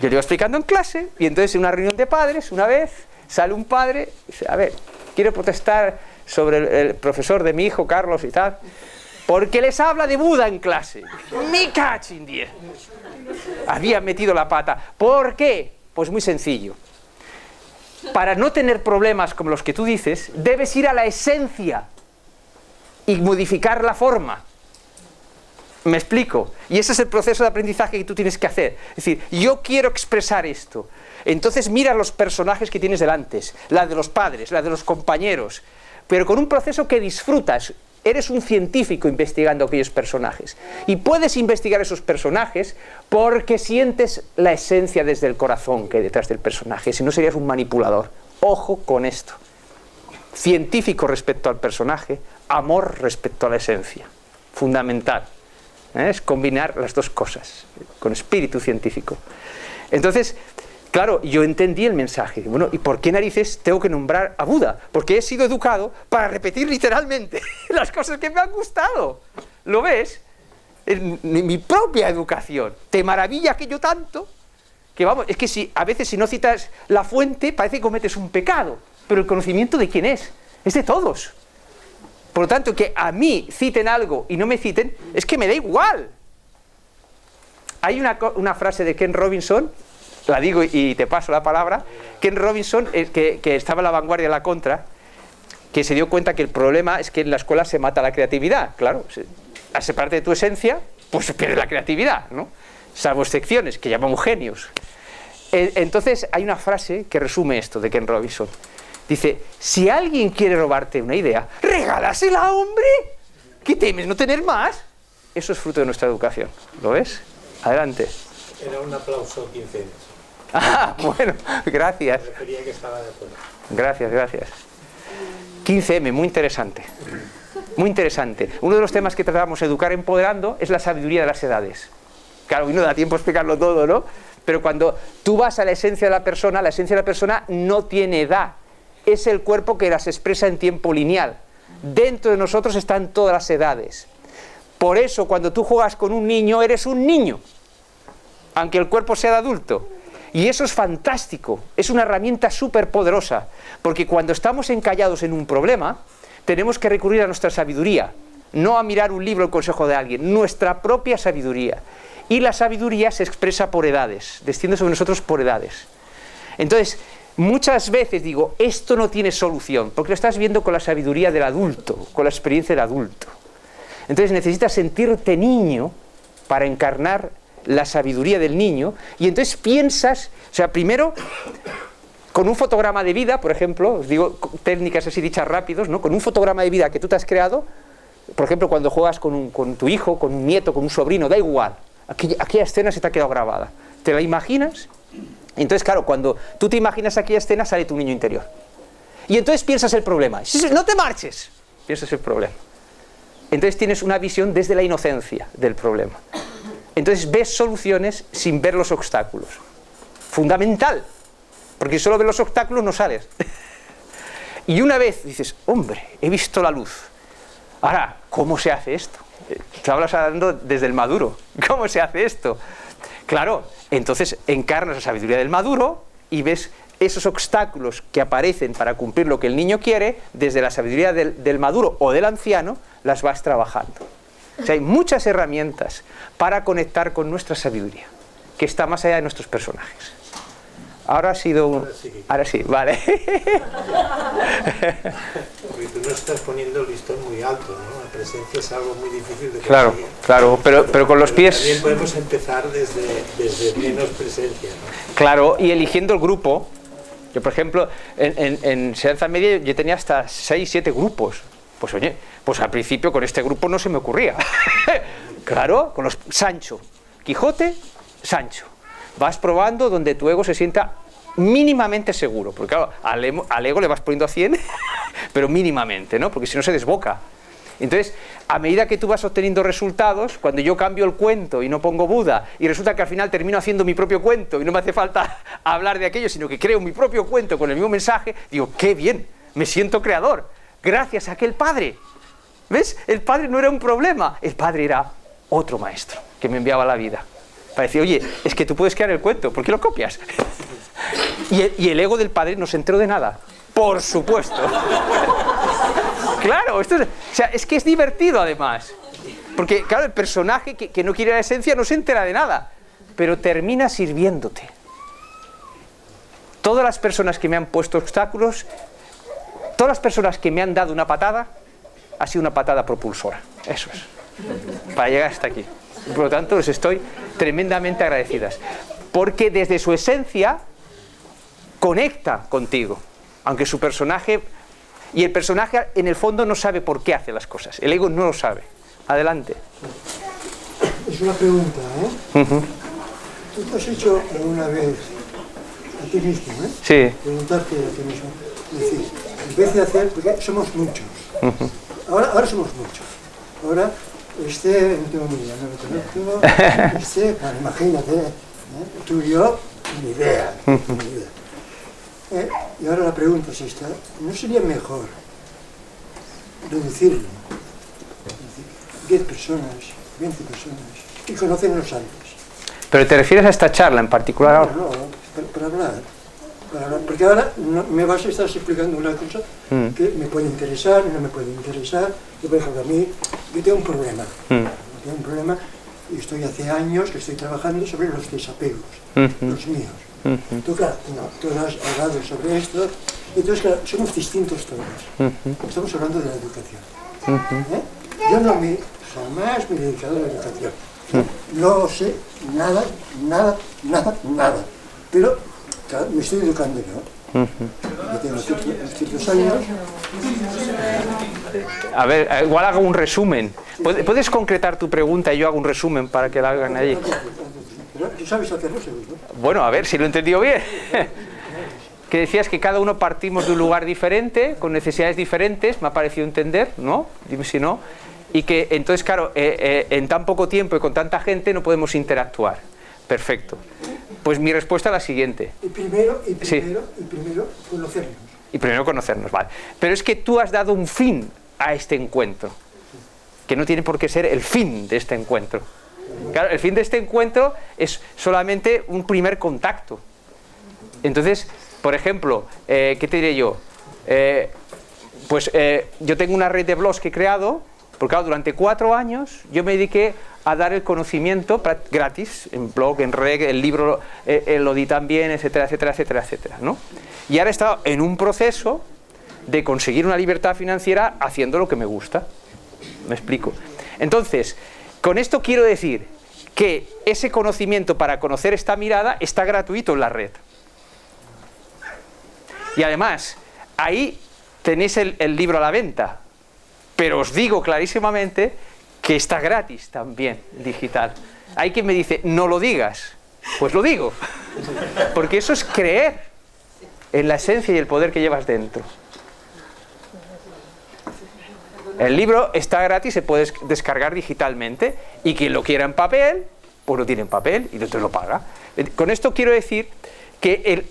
[SPEAKER 1] Yo le iba explicando en clase, y entonces en una reunión de padres, una vez, sale un padre y dice, a ver, quiero protestar sobre el profesor de mi hijo Carlos y tal, porque les habla de Buda en clase. Me cachin 10. Había metido la pata. ¿Por qué? Pues muy sencillo. Para no tener problemas como los que tú dices, debes ir a la esencia y modificar la forma. ¿Me explico? Y ese es el proceso de aprendizaje que tú tienes que hacer. Es decir, yo quiero expresar esto. Entonces mira los personajes que tienes delante, la de los padres, la de los compañeros. pero con un proceso que disfrutas. Eres un científico investigando aquellos personajes. Y puedes investigar esos personajes porque sientes la esencia desde el corazón que hay detrás del personaje. Si no, serías un manipulador. Ojo con esto. Científico respecto al personaje, amor respecto a la esencia. Fundamental. Es combinar las dos cosas, con espíritu científico. Entonces, claro, yo entendí el mensaje. Bueno, ¿y por qué narices tengo que nombrar a Buda? Porque he sido educado para repetir literalmente las cosas que me han gustado. ¿Lo ves? En mi propia educación. Te maravilla aquello tanto que, vamos, es que a veces si no citas la fuente parece que cometes un pecado. Pero el conocimiento ¿de quién es? Es de todos. Por lo tanto, que a mí citen algo y no me citen, es que me da igual. Hay una frase de Ken Robinson, la digo y te paso la palabra. Ken Robinson, que estaba en la vanguardia de la contra, que se dio cuenta que el problema es que en la escuela se mata la creatividad. Claro, al separarte de tu esencia, pues se pierde la creatividad, ¿no? Salvo excepciones, que llamamos genios. Entonces hay una frase que resume esto de Ken Robinson. Dice, si alguien quiere robarte una idea, regálasela, hombre. ¿Qué temes, no tener más? Eso es fruto de nuestra educación. ¿Lo ves? Adelante.
[SPEAKER 3] Era un aplauso 15 años.
[SPEAKER 1] Ah, bueno, gracias.
[SPEAKER 3] Me refería que estaba de acuerdo.
[SPEAKER 1] Gracias. 15M, muy interesante. Muy interesante. Uno de los temas que tratamos Educar Empoderando es la sabiduría de las edades. Claro, y no da tiempo a explicarlo todo, ¿no? Pero cuando tú vas a la esencia de la persona no tiene edad. Es el cuerpo que las expresa en tiempo lineal. Dentro de nosotros están todas las edades. Por eso, cuando tú juegas con un niño, eres un niño, aunque el cuerpo sea de adulto. Y eso es fantástico, es una herramienta súper poderosa, porque cuando estamos encallados en un problema, tenemos que recurrir a nuestra sabiduría, no a mirar un libro o el consejo de alguien, nuestra propia sabiduría. Y la sabiduría se expresa por edades, desciende sobre nosotros por edades. Entonces, muchas veces digo, esto no tiene solución, porque lo estás viendo con la sabiduría del adulto, con la experiencia del adulto. Entonces necesitas sentirte niño para encarnar la sabiduría del niño, y entonces piensas, o sea, primero, con un fotograma de vida, por ejemplo, os digo técnicas así dichas rápidos, ¿no? Con un fotograma de vida que tú te has creado, por ejemplo, cuando juegas con tu hijo, con un nieto, con un sobrino, da igual, aquella escena se te ha quedado grabada. ¿Te la imaginas? Entonces, claro, cuando tú te imaginas aquella escena, sale tu niño interior. Y entonces piensas el problema. ¡No te marches! Piensas el problema. Entonces tienes una visión desde la inocencia del problema. Entonces ves soluciones sin ver los obstáculos. Fundamental. Porque si solo ves los obstáculos no sales. Y una vez dices, hombre, he visto la luz. Ahora, ¿cómo se hace esto? Te hablas hablando desde el maduro. ¿Cómo se hace esto? Claro, entonces encarnas la sabiduría del maduro y ves esos obstáculos que aparecen para cumplir lo que el niño quiere, desde la sabiduría del maduro o del anciano, las vas trabajando. O sea, hay muchas herramientas para conectar con nuestra sabiduría, que está más allá de nuestros personajes. Ahora ha sido... Ahora sí, vale.
[SPEAKER 3] Porque tú no estás poniendo el listón muy alto, ¿no? La presencia es algo muy difícil de conseguir.
[SPEAKER 1] Claro, pero con los pies...
[SPEAKER 3] También podemos empezar desde menos presencia, ¿no?
[SPEAKER 1] Claro, y eligiendo el grupo. Yo, por ejemplo, en enseñanza media yo tenía hasta 6, 7 grupos. Pues oye, pues al principio con este grupo no se me ocurría. Claro, con los Sancho, Quijote, Sancho. Vas probando donde tu ego se sienta mínimamente seguro. Porque claro, al ego le vas poniendo a 100, pero mínimamente, ¿no? Porque si no se desboca. Entonces, a medida que tú vas obteniendo resultados, cuando yo cambio el cuento y no pongo Buda, y resulta que al final termino haciendo mi propio cuento y no me hace falta hablar de aquello, sino que creo mi propio cuento con el mismo mensaje, digo, ¡qué bien! Me siento creador. Gracias a aquel padre. ¿Ves? El padre no era un problema. El padre era otro maestro que me enviaba a la vida. Para decir, oye, es que tú puedes crear el cuento, ¿por qué lo copias? Y el ego del padre no se enteró de nada. Por supuesto. Claro, o sea, es que es divertido además. Porque, claro, el personaje que no quiere la esencia no se entera de nada, pero termina sirviéndote. Todas las personas que me han puesto obstáculos, todas las personas que me han dado una patada, ha sido una patada propulsora. Eso es. Para llegar hasta aquí. Por lo tanto, les estoy tremendamente agradecidas. Porque desde su esencia conecta contigo. Aunque su personaje Y el personaje en el fondo no sabe por qué hace las cosas. El ego no lo sabe. Adelante.
[SPEAKER 4] Es una pregunta, ¿eh? ¿Tú te has hecho alguna vez a ti mismo,
[SPEAKER 1] Sí.
[SPEAKER 4] preguntarte a ti mismo? Es decir, en vez de hacer, porque somos muchos. Ahora somos muchos. Ahora, no tengo ni idea, no lo conozco. Bueno, imagínate, tú y yo, ni idea. Y ahora la pregunta es esta, ¿no sería mejor reducirlo? Es decir, 10 personas, 20 personas, y conocernos antes.
[SPEAKER 1] ¿Pero te refieres a esta charla en particular ahora?
[SPEAKER 4] No, para hablar. Porque ahora me vas a estar explicando una cosa que me puede interesar, no me puede interesar. Yo, por ejemplo, a mí, yo tengo un problema. Tengo un problema y estoy hace años que estoy trabajando sobre los desapegos, los míos. Tú, claro, tú has hablado sobre esto, entonces, claro, somos distintos todos. Estamos hablando de la educación. Yo jamás me he dedicado a la educación. No sé nada. Pero claro, me estoy educando yo. Yo tengo ciertos años.
[SPEAKER 1] A ver, igual hago un resumen. ¿Puedes concretar tu pregunta y yo hago un resumen para que la hagan allí?
[SPEAKER 4] ¿Tú sabes hacerlo, seguro?
[SPEAKER 1] Bueno, a ver si lo he entendido bien. Que decías que cada uno partimos de un lugar diferente, con necesidades diferentes, me ha parecido entender, ¿no? Dime si no. Y que entonces, claro, en tan poco tiempo y con tanta gente no podemos interactuar. Perfecto. Pues mi respuesta es la siguiente.
[SPEAKER 4] Y primero conocernos.
[SPEAKER 1] Y primero conocernos, vale. Pero es que tú has dado un fin a este encuentro, que no tiene por qué ser el fin de este encuentro. Claro, el fin de este encuentro es solamente un primer contacto. Entonces, por ejemplo, ¿qué te diré yo? Yo tengo una red de blogs que he creado, porque claro, durante 4 años yo me dediqué a dar el conocimiento gratis, en blog, en red, el libro lo di también, etcétera, ¿no? Y ahora he estado en un proceso de conseguir una libertad financiera haciendo lo que me gusta. ¿Me explico? Entonces, con esto quiero decir que ese conocimiento para conocer esta mirada está gratuito en la red. Y además, ahí tenéis el libro a la venta, pero os digo clarísimamente que está gratis también, digital. Hay quien me dice, no lo digas. Pues lo digo, porque eso es creer en la esencia y el poder que llevas dentro. El libro está gratis, se puede descargar digitalmente, y quien lo quiera en papel, pues lo tiene en papel y te lo paga. Con esto quiero decir que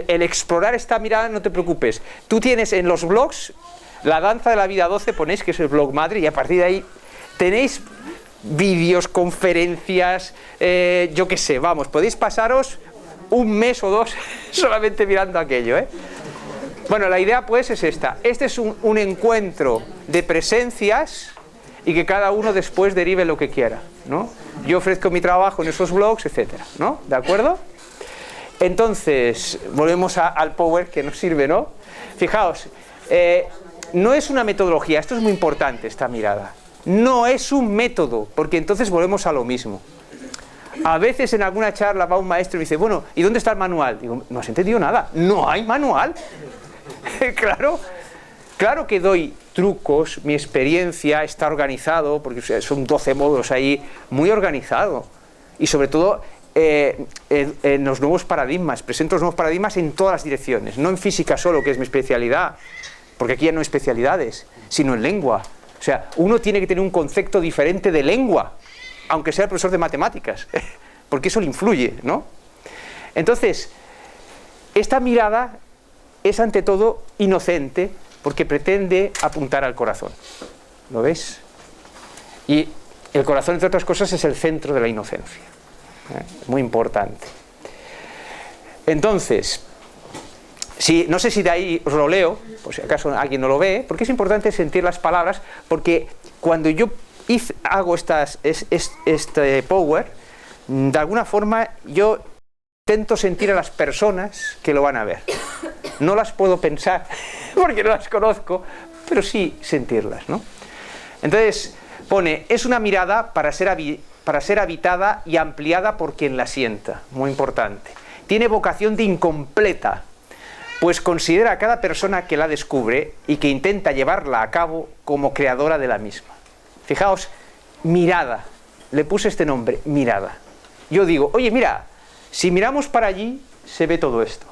[SPEAKER 1] el explorar esta mirada, no te preocupes. Tú tienes en los blogs, La Danza de la Vida 12, ponéis que es el blog madre, y a partir de ahí tenéis vídeos, conferencias, yo qué sé, vamos, podéis pasaros un mes o 2 solamente mirando aquello, ¿eh? Bueno, la idea pues es esta. Este es un encuentro de presencias y que cada uno después derive lo que quiera, ¿no? Yo ofrezco mi trabajo en esos blogs, etcétera, ¿no? ¿De acuerdo? Entonces, volvemos al power que nos sirve, ¿no? Fijaos, no es una metodología, esto es muy importante, esta mirada. No es un método, porque entonces volvemos a lo mismo. A veces en alguna charla va un maestro y me dice, bueno, ¿y dónde está el manual? Digo, no has entendido nada, no hay manual. Claro que doy trucos, mi experiencia está organizado, porque son 12 módulos ahí, muy organizado. Y sobre todo en los nuevos paradigmas, presento los nuevos paradigmas en todas las direcciones, no en física solo, que es mi especialidad, porque aquí ya no hay especialidades, sino en lengua. O sea, uno tiene que tener un concepto diferente de lengua, aunque sea el profesor de matemáticas, porque eso le influye, ¿no? Entonces, esta mirada es ante todo inocente, porque pretende apuntar al corazón. ¿Lo ves? Y el corazón, entre otras cosas, es el centro de la inocencia. Muy importante. Entonces, no sé si de ahí os lo leo, por si acaso alguien no lo ve, porque es importante sentir las palabras, porque cuando yo hago este power, de alguna forma yo intento sentir a las personas que lo van a ver. No las puedo pensar, porque no las conozco, pero sí sentirlas, ¿no? Entonces, pone, es una mirada para ser habitada y ampliada por quien la sienta. Muy importante. Tiene vocación de incompleta, pues considera a cada persona que la descubre y que intenta llevarla a cabo como creadora de la misma. Fijaos, mirada. Le puse este nombre, mirada. Yo digo, oye, mira, si miramos para allí, se ve todo esto.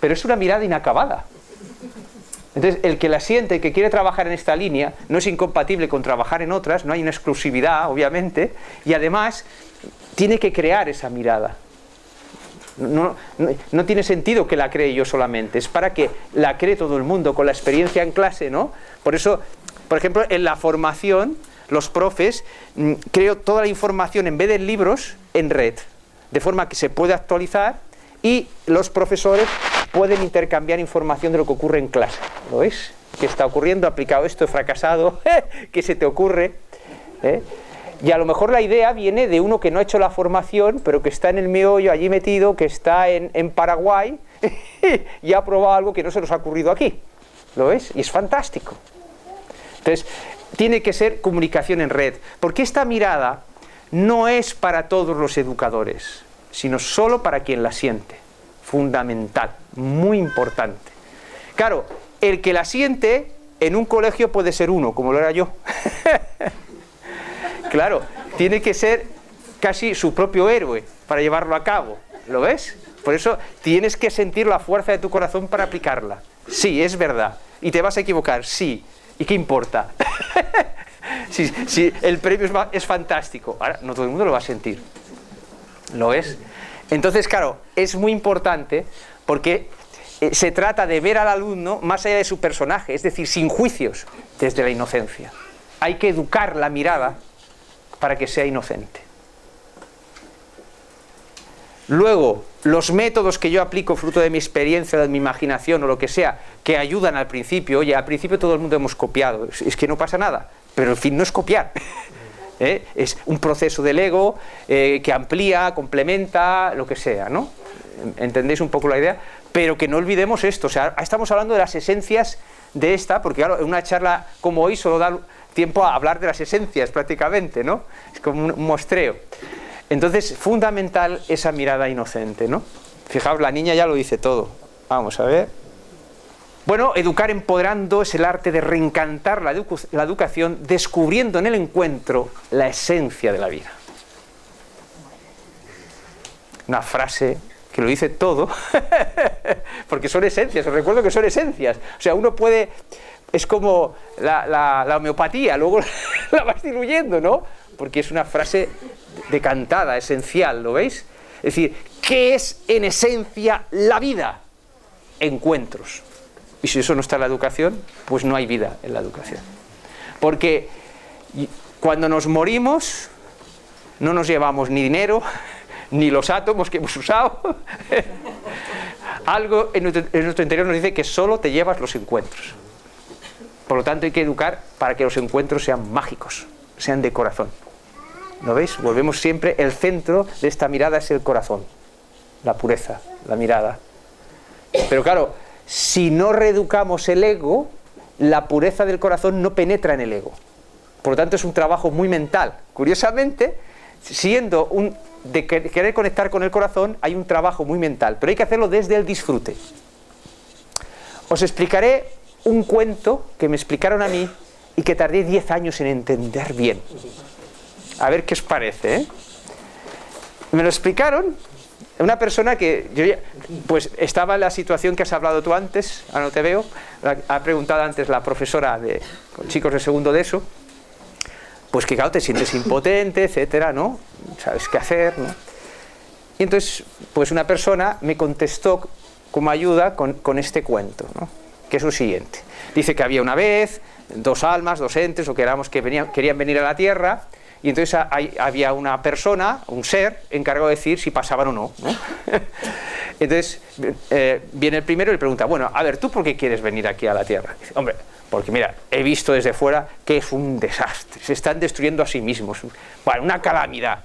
[SPEAKER 1] Pero es una mirada inacabada. Entonces, el que la siente, el que quiere trabajar en esta línea, no es incompatible con trabajar en otras, no hay una exclusividad, obviamente, y además tiene que crear esa mirada. No tiene sentido que la cree yo solamente, es para que la cree todo el mundo, con la experiencia en clase, ¿no? Por eso, por ejemplo, en la formación, los profes, creo toda la información, en vez de en libros, en red, de forma que se puede actualizar y los profesores pueden intercambiar información de lo que ocurre en clase. ¿Lo veis? ¿Qué está ocurriendo? ¿He aplicado esto? ¿He fracasado? ¿Qué se te ocurre? Y a lo mejor la idea viene de uno que no ha hecho la formación, pero que está en el meollo allí metido, que está en Paraguay y ha probado algo que no se nos ha ocurrido aquí. ¿Lo ves? Y es fantástico. Entonces, tiene que ser comunicación en red, porque esta mirada no es para todos los educadores, sino solo para quien la siente. Fundamental, muy importante. Claro, el que la siente en un colegio puede ser uno, como lo era yo. Claro, tiene que ser casi su propio héroe para llevarlo a cabo. ¿Lo ves? Por eso tienes que sentir la fuerza de tu corazón para aplicarla. Sí, es verdad. Y te vas a equivocar, sí. ¿Y qué importa? Sí, el premio es fantástico. Ahora, no todo el mundo lo va a sentir. ¿Lo ves? Entonces, claro, es muy importante porque se trata de ver al alumno más allá de su personaje, es decir, sin juicios, desde la inocencia. Hay que educar la mirada para que sea inocente. Luego, los métodos que yo aplico fruto de mi experiencia, de mi imaginación o lo que sea, que ayudan al principio, oye, al principio todo el mundo hemos copiado, es que no pasa nada, pero en fin, no es copiar. Es un proceso del ego que amplía, complementa, lo que sea, ¿no? ¿Entendéis un poco la idea? Pero que no olvidemos esto, o sea, estamos hablando de las esencias de esta, porque claro, en una charla como hoy solo da tiempo a hablar de las esencias prácticamente, ¿no? Es como un muestreo. Entonces, fundamental esa mirada inocente, ¿no? Fijaos, la niña ya lo dice todo. Vamos a ver. Bueno, educar empoderando es el arte de reencantar la educación, descubriendo en el encuentro la esencia de la vida. Una frase que lo dice todo, porque son esencias, os recuerdo que son esencias. O sea, uno puede... Es como la homeopatía, luego la vas diluyendo, ¿no? Porque es una frase decantada, esencial, ¿lo veis? Es decir, ¿qué es en esencia la vida? Encuentros. Y si eso no está en la educación, pues no hay vida en la educación. Porque cuando nos morimos, no nos llevamos ni dinero, ni los átomos que hemos usado. Algo en nuestro interior nos dice que solo te llevas los encuentros. Por lo tanto, hay que educar para que los encuentros sean mágicos, sean de corazón. ¿Lo veis? Volvemos siempre, el centro de esta mirada es el corazón, la pureza, la mirada. Pero claro, si no reeducamos el ego, la pureza del corazón no penetra en el ego. Por lo tanto, es un trabajo muy mental. Curiosamente, siendo de querer conectar con el corazón, hay un trabajo muy mental, pero hay que hacerlo desde el disfrute. Os explicaré un cuento que me explicaron a mí y que tardé 10 años en entender bien. A ver qué os parece, ¿eh? Me lo explicaron una persona que yo ya, pues estaba en la situación que has hablado tú antes, ahora no te veo, ha preguntado antes la profesora con chicos de segundo de eso, pues que claro, te sientes impotente, etcétera, ¿no? Sabes qué hacer, ¿no? Y entonces, pues una persona me contestó como ayuda con este cuento, ¿no? Que es lo siguiente. Dice que había una vez dos almas, dos entes, o querían venir a la Tierra, y entonces había una persona, un ser, encargado de decir si pasaban o no, ¿no? Entonces viene el primero y le pregunta, bueno, a ver, ¿tú por qué quieres venir aquí a la Tierra? Dice, hombre, porque mira, he visto desde fuera que es un desastre, se están destruyendo a sí mismos, bueno, una calamidad.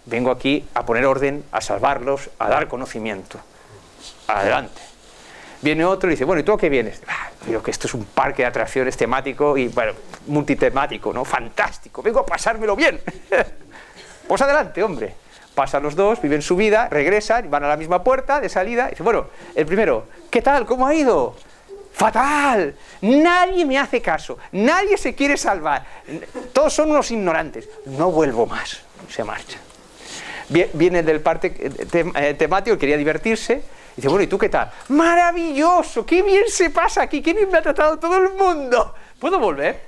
[SPEAKER 1] Vengo aquí a poner orden, a salvarlos, a dar conocimiento. Adelante. Viene otro y dice, bueno, ¿y tú a qué vienes? Digo que esto es un parque de atracciones temático y, bueno, multitemático, ¿no? Fantástico, vengo a pasármelo bien. Pues adelante, hombre. pasan los dos, viven su vida, regresan, van a la misma puerta de salida, y dicen, bueno, el primero, ¿qué tal? ¿Cómo ha ido? ¡Fatal! Nadie me hace caso, nadie se quiere salvar, todos son unos ignorantes, no vuelvo más, se marcha. Viene del parque temático, quería divertirse, y dice, bueno, ¿y tú qué tal? ¡Maravilloso! ¡Qué bien se pasa aquí! ¡Qué bien me ha tratado todo el mundo! ¿Puedo volver?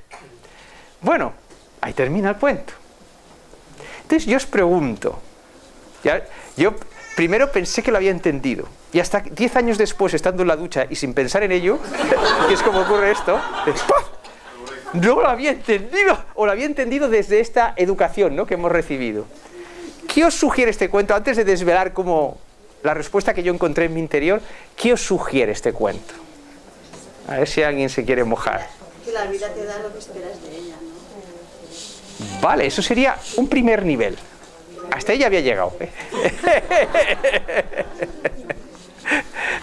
[SPEAKER 1] Bueno, ahí termina el cuento. Entonces yo os pregunto, yo primero pensé que lo había entendido, y hasta 10 años después, estando en la ducha y sin pensar en ello, que es como ocurre esto, no lo había entendido, o lo había entendido desde esta educación, ¿no?, que hemos recibido. ¿Qué os sugiere este cuento? Antes de desvelar como la respuesta que yo encontré en mi interior, ¿qué os sugiere este cuento? A ver si alguien se quiere mojar.
[SPEAKER 5] Que la vida te da lo que esperas de ella, ¿no?
[SPEAKER 1] Vale, eso sería un primer nivel. Hasta ella había llegado.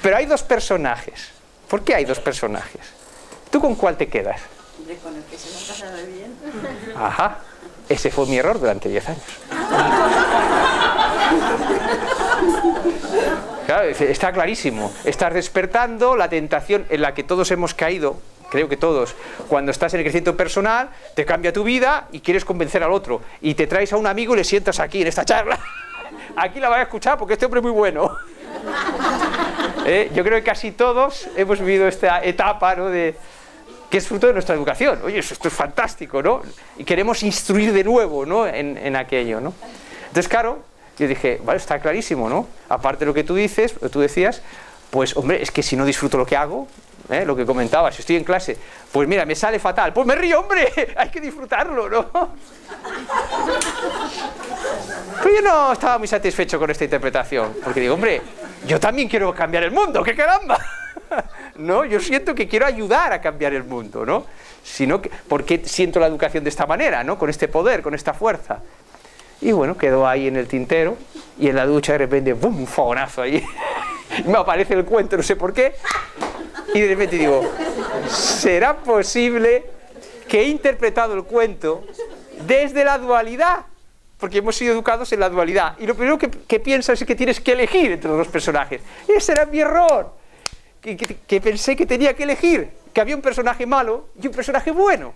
[SPEAKER 1] Pero hay dos personajes. ¿Por qué hay dos personajes? ¿Tú con cuál te quedas?
[SPEAKER 5] Hombre, con el que se lo ha pasado bien.
[SPEAKER 1] Ajá. Ese fue mi error durante 10 años. Claro, está clarísimo. Estás despertando la tentación en la que todos hemos caído, creo que todos, cuando estás en el crecimiento personal, te cambia tu vida y quieres convencer al otro. Y te traes a un amigo y le sientas aquí, en esta charla. Aquí la vas a escuchar porque este hombre es muy bueno. Yo creo que casi todos hemos vivido esta etapa, ¿no?, que es fruto de nuestra educación. Oye, esto es fantástico, ¿no? Y queremos instruir de nuevo, ¿no?, en aquello, ¿no? Entonces, claro, yo dije, vale, está clarísimo, ¿no? Aparte de lo que tú dices, lo que tú decías, pues, hombre, es que si no disfruto lo que hago, lo que comentabas, si estoy en clase, pues mira, me sale fatal, pues me río, hombre, hay que disfrutarlo, ¿no? Pero yo no estaba muy satisfecho con esta interpretación, porque digo, hombre, yo también quiero cambiar el mundo, ¡qué caramba! ¿No? Yo siento que quiero ayudar a cambiar el mundo, ¿no? ¿Por qué siento la educación de esta manera, ¿no?, con este poder, con esta fuerza? Y bueno, quedó ahí en el tintero, y en la ducha de repente, ¡bum!, un fogonazo ahí. Y me aparece el cuento, no sé por qué, y de repente digo, ¿será posible que he interpretado el cuento desde la dualidad? Porque hemos sido educados en la dualidad, y lo primero que piensas es que tienes que elegir entre los dos personajes. Ese era mi error, que pensé que tenía que elegir, que había un personaje malo y un personaje bueno,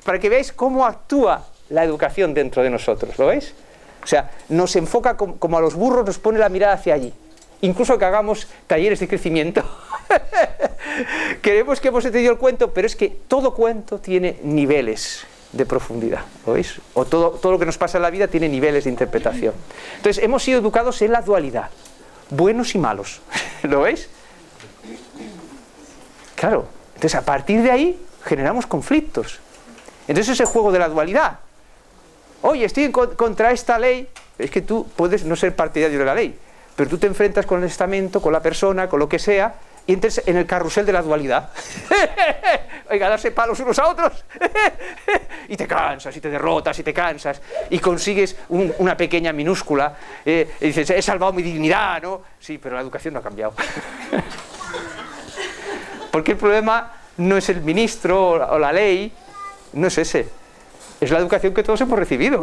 [SPEAKER 1] para que veáis cómo actúa la educación dentro de nosotros, ¿lo veis? O sea, nos enfoca como a los burros, nos pone la mirada hacia allí. Incluso que hagamos talleres de crecimiento. Creemos que hemos entendido el cuento, pero es que todo cuento tiene niveles de profundidad, ¿lo veis? O todo lo que nos pasa en la vida tiene niveles de interpretación. Entonces, hemos sido educados en la dualidad, buenos y malos, ¿lo veis? Claro, entonces a partir de ahí generamos conflictos. Entonces es el juego de la dualidad. Oye, estoy contra esta ley. Es que tú puedes no ser partidario de la ley, pero tú te enfrentas con el estamento, con la persona, con lo que sea, y entres en el carrusel de la dualidad. Oiga, darse palos unos a otros. Y te cansas, y te derrotas, y te cansas, y consigues una pequeña minúscula. Y dices, he salvado mi dignidad, ¿no? Sí, pero la educación no ha cambiado. Porque el problema no es el ministro o la ley, no es ese. Es la educación que todos hemos recibido.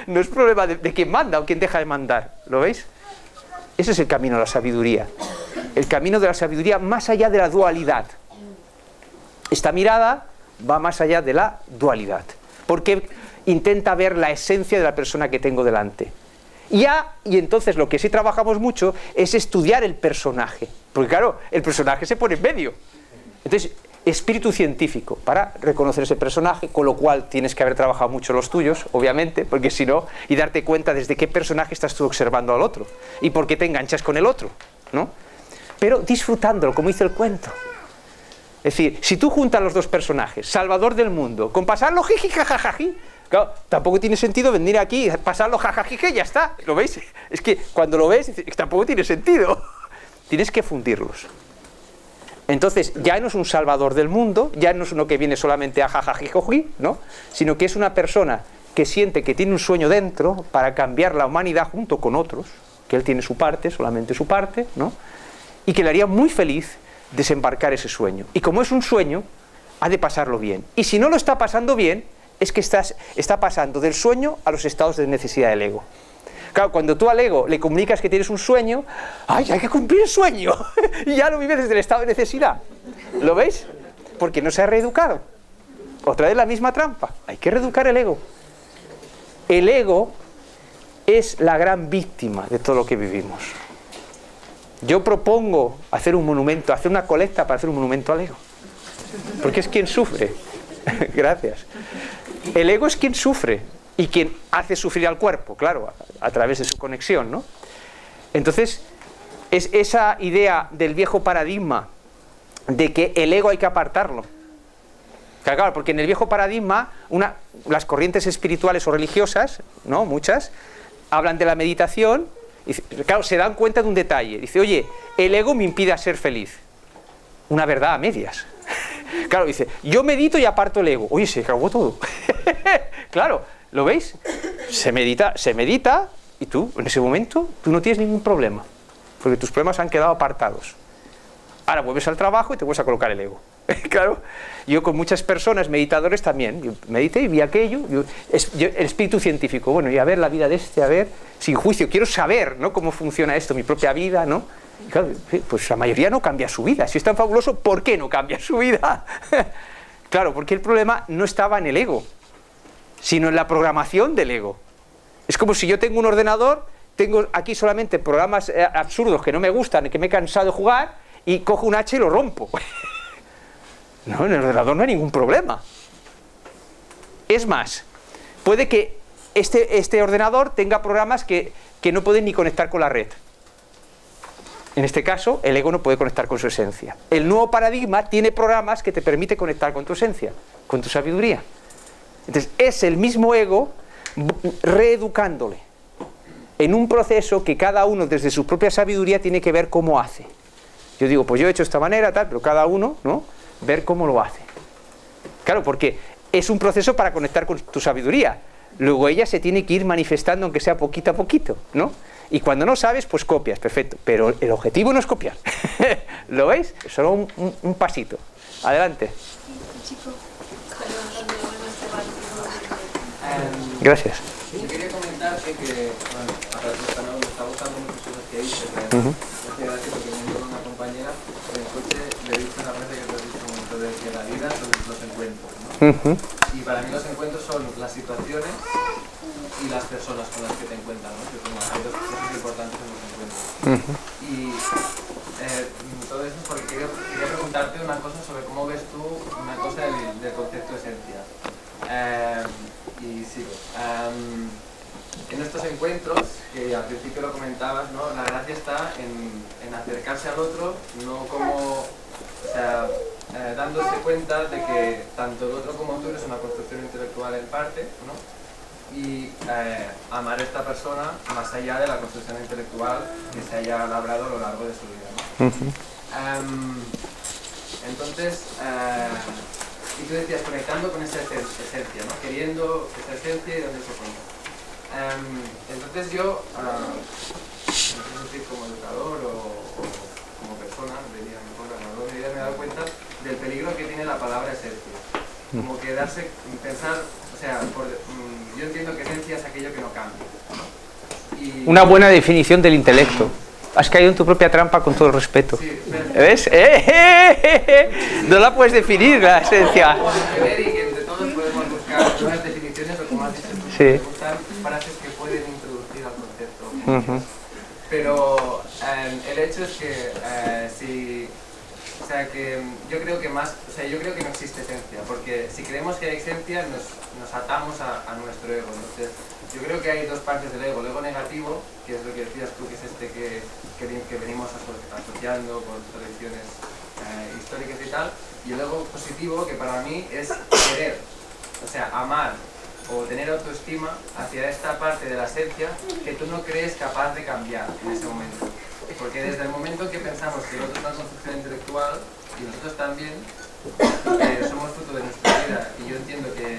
[SPEAKER 1] No es problema de quién manda o quién deja de mandar. ¿Lo veis? Ese es el camino de la sabiduría. El camino de la sabiduría más allá de la dualidad. Esta mirada va más allá de la dualidad. Porque intenta ver la esencia de la persona que tengo delante. Y entonces lo que sí trabajamos mucho es estudiar el personaje. Porque claro, el personaje se pone en medio. Entonces, espíritu científico para reconocer ese personaje, con lo cual tienes que haber trabajado mucho los tuyos, obviamente, porque si no, y darte cuenta desde qué personaje estás tú observando al otro y por qué te enganchas con el otro, ¿no? Pero disfrutándolo, como dice el cuento. Es decir, si tú juntas los dos personajes, salvador del mundo, con pasarlo jiji jajajaji, claro, tampoco tiene sentido venir aquí y pasarlo jajaji y ya está, ¿lo veis? Es que cuando lo ves, tampoco tiene sentido. Tienes que fundirlos. Entonces, ya no es un salvador del mundo, ya no es uno que viene solamente a jajajijoji, ¿no? Sino que es una persona que siente que tiene un sueño dentro para cambiar la humanidad junto con otros, que él tiene su parte, solamente su parte, ¿no? Y que le haría muy feliz desembarcar ese sueño. Y como es un sueño, ha de pasarlo bien. Y si no lo está pasando bien, es que está pasando del sueño a los estados de necesidad del ego. Claro, cuando tú al ego le comunicas que tienes un sueño, ¡ay, hay que cumplir el sueño! Y ya lo vives desde el estado de necesidad. ¿Lo veis? Porque no se ha reeducado. Otra vez la misma trampa. Hay que reeducar el ego. El ego es la gran víctima de todo lo que vivimos. Yo propongo hacer un monumento, hacer una colecta para hacer un monumento al ego. Porque es quien sufre. Gracias. El ego es quien sufre y quien hace sufrir al cuerpo, claro, a través de su conexión, ¿no? Entonces, es esa idea del viejo paradigma de que el ego hay que apartarlo. Claro, porque en el viejo paradigma, las corrientes espirituales o religiosas, ¿no? Muchas, hablan de la meditación y, claro, se dan cuenta de un detalle. Dice, oye, el ego me impide ser feliz. Una verdad a medias. Claro, dice, yo medito y aparto el ego. Oye, se acabó todo. Claro, ¿lo veis? Se medita y tú, en ese momento, tú no tienes ningún problema. Porque tus problemas han quedado apartados. Ahora vuelves al trabajo y te vuelves a colocar el ego. Claro, yo con muchas personas, meditadores también, yo medité y vi aquello, el espíritu científico, bueno, y a ver la vida de a ver, sin juicio, quiero saber, ¿no?, cómo funciona esto, mi propia vida, ¿no? Y claro, pues la mayoría no cambia su vida. Si es tan fabuloso, ¿por qué no cambia su vida? Claro, porque el problema no estaba en el ego, sino en la programación del ego. Es como si yo tengo un ordenador, tengo aquí solamente programas absurdos que no me gustan, que me he cansado de jugar, y cojo un H y lo rompo. No, en el ordenador no hay ningún problema. Es más, puede que este ordenador tenga programas que no pueden ni conectar con la red. En este caso, el ego no puede conectar con su esencia. El nuevo paradigma tiene programas que te permite conectar con tu esencia, con tu sabiduría. Entonces, es el mismo ego reeducándole en un proceso que cada uno desde su propia sabiduría tiene que ver cómo hace. Yo digo, pues yo he hecho de esta manera, tal, pero cada uno, ¿no?, ver cómo lo hace. Claro, porque es un proceso para conectar con tu sabiduría. Luego ella se tiene que ir manifestando, aunque sea poquito a poquito, ¿no? Y cuando no sabes, pues copias, perfecto. Pero el objetivo no es copiar. ¿Lo veis? Es solo un pasito. Adelante. Gracias.
[SPEAKER 6] Yo quería comentarte que, bueno, a través del canal me está gustando mucho cosas que dices. Me hace gracia porque me con una compañera en el coche le he dicho una frase que te he dicho un momento de que la vida son los encuentros, ¿no? Y para mí los encuentros son las situaciones y las personas con las que te encuentras, ¿no? Que hay dos cosas importantes en los encuentros. Y todo eso es porque quería preguntarte una cosa sobre cómo ves tú una cosa del concepto de esencia. Y sigo. En estos encuentros, que al principio lo comentabas, ¿no?, la gracia está en acercarse al otro, no como, o sea, dándose cuenta de que tanto el otro como tú eres una construcción intelectual en parte, ¿no?, y amar a esta persona más allá de la construcción intelectual que se haya labrado a lo largo de su vida, ¿no? Entonces, y tú decías, conectando con esa esencia, ¿no?, queriendo esa esencia y dándose cuenta. Entonces yo, no sé si como educador o como persona, diría mejor, me he dado cuenta del peligro que tiene la palabra esencia. Como que pensar, o sea, yo entiendo que esencia es aquello que no cambia, ¿no?
[SPEAKER 1] Una buena definición del intelecto. Has caído en tu propia trampa, con todo el respeto. Sí, ¿ves? No la puedes definir, la esencia.
[SPEAKER 6] Y que entre todos podemos buscar nuevas definiciones o, como has dicho, buscar frases que pueden introducir al concepto. Pero el hecho es que o sea, que yo creo que no existe esencia, porque si creemos que hay esencia nos atamos a nuestro ego. Entonces, yo creo que hay dos partes del ego: el ego negativo, que es lo que decías tú, que es este que venimos asociando por tradiciones históricas y tal, y el ego positivo, que para mí es querer, o sea, amar o tener autoestima hacia esta parte de la esencia que tú no crees capaz de cambiar en ese momento. Porque desde el momento en que pensamos que el otro es una construcción intelectual y nosotros también, somos fruto de nuestra vida, y yo entiendo que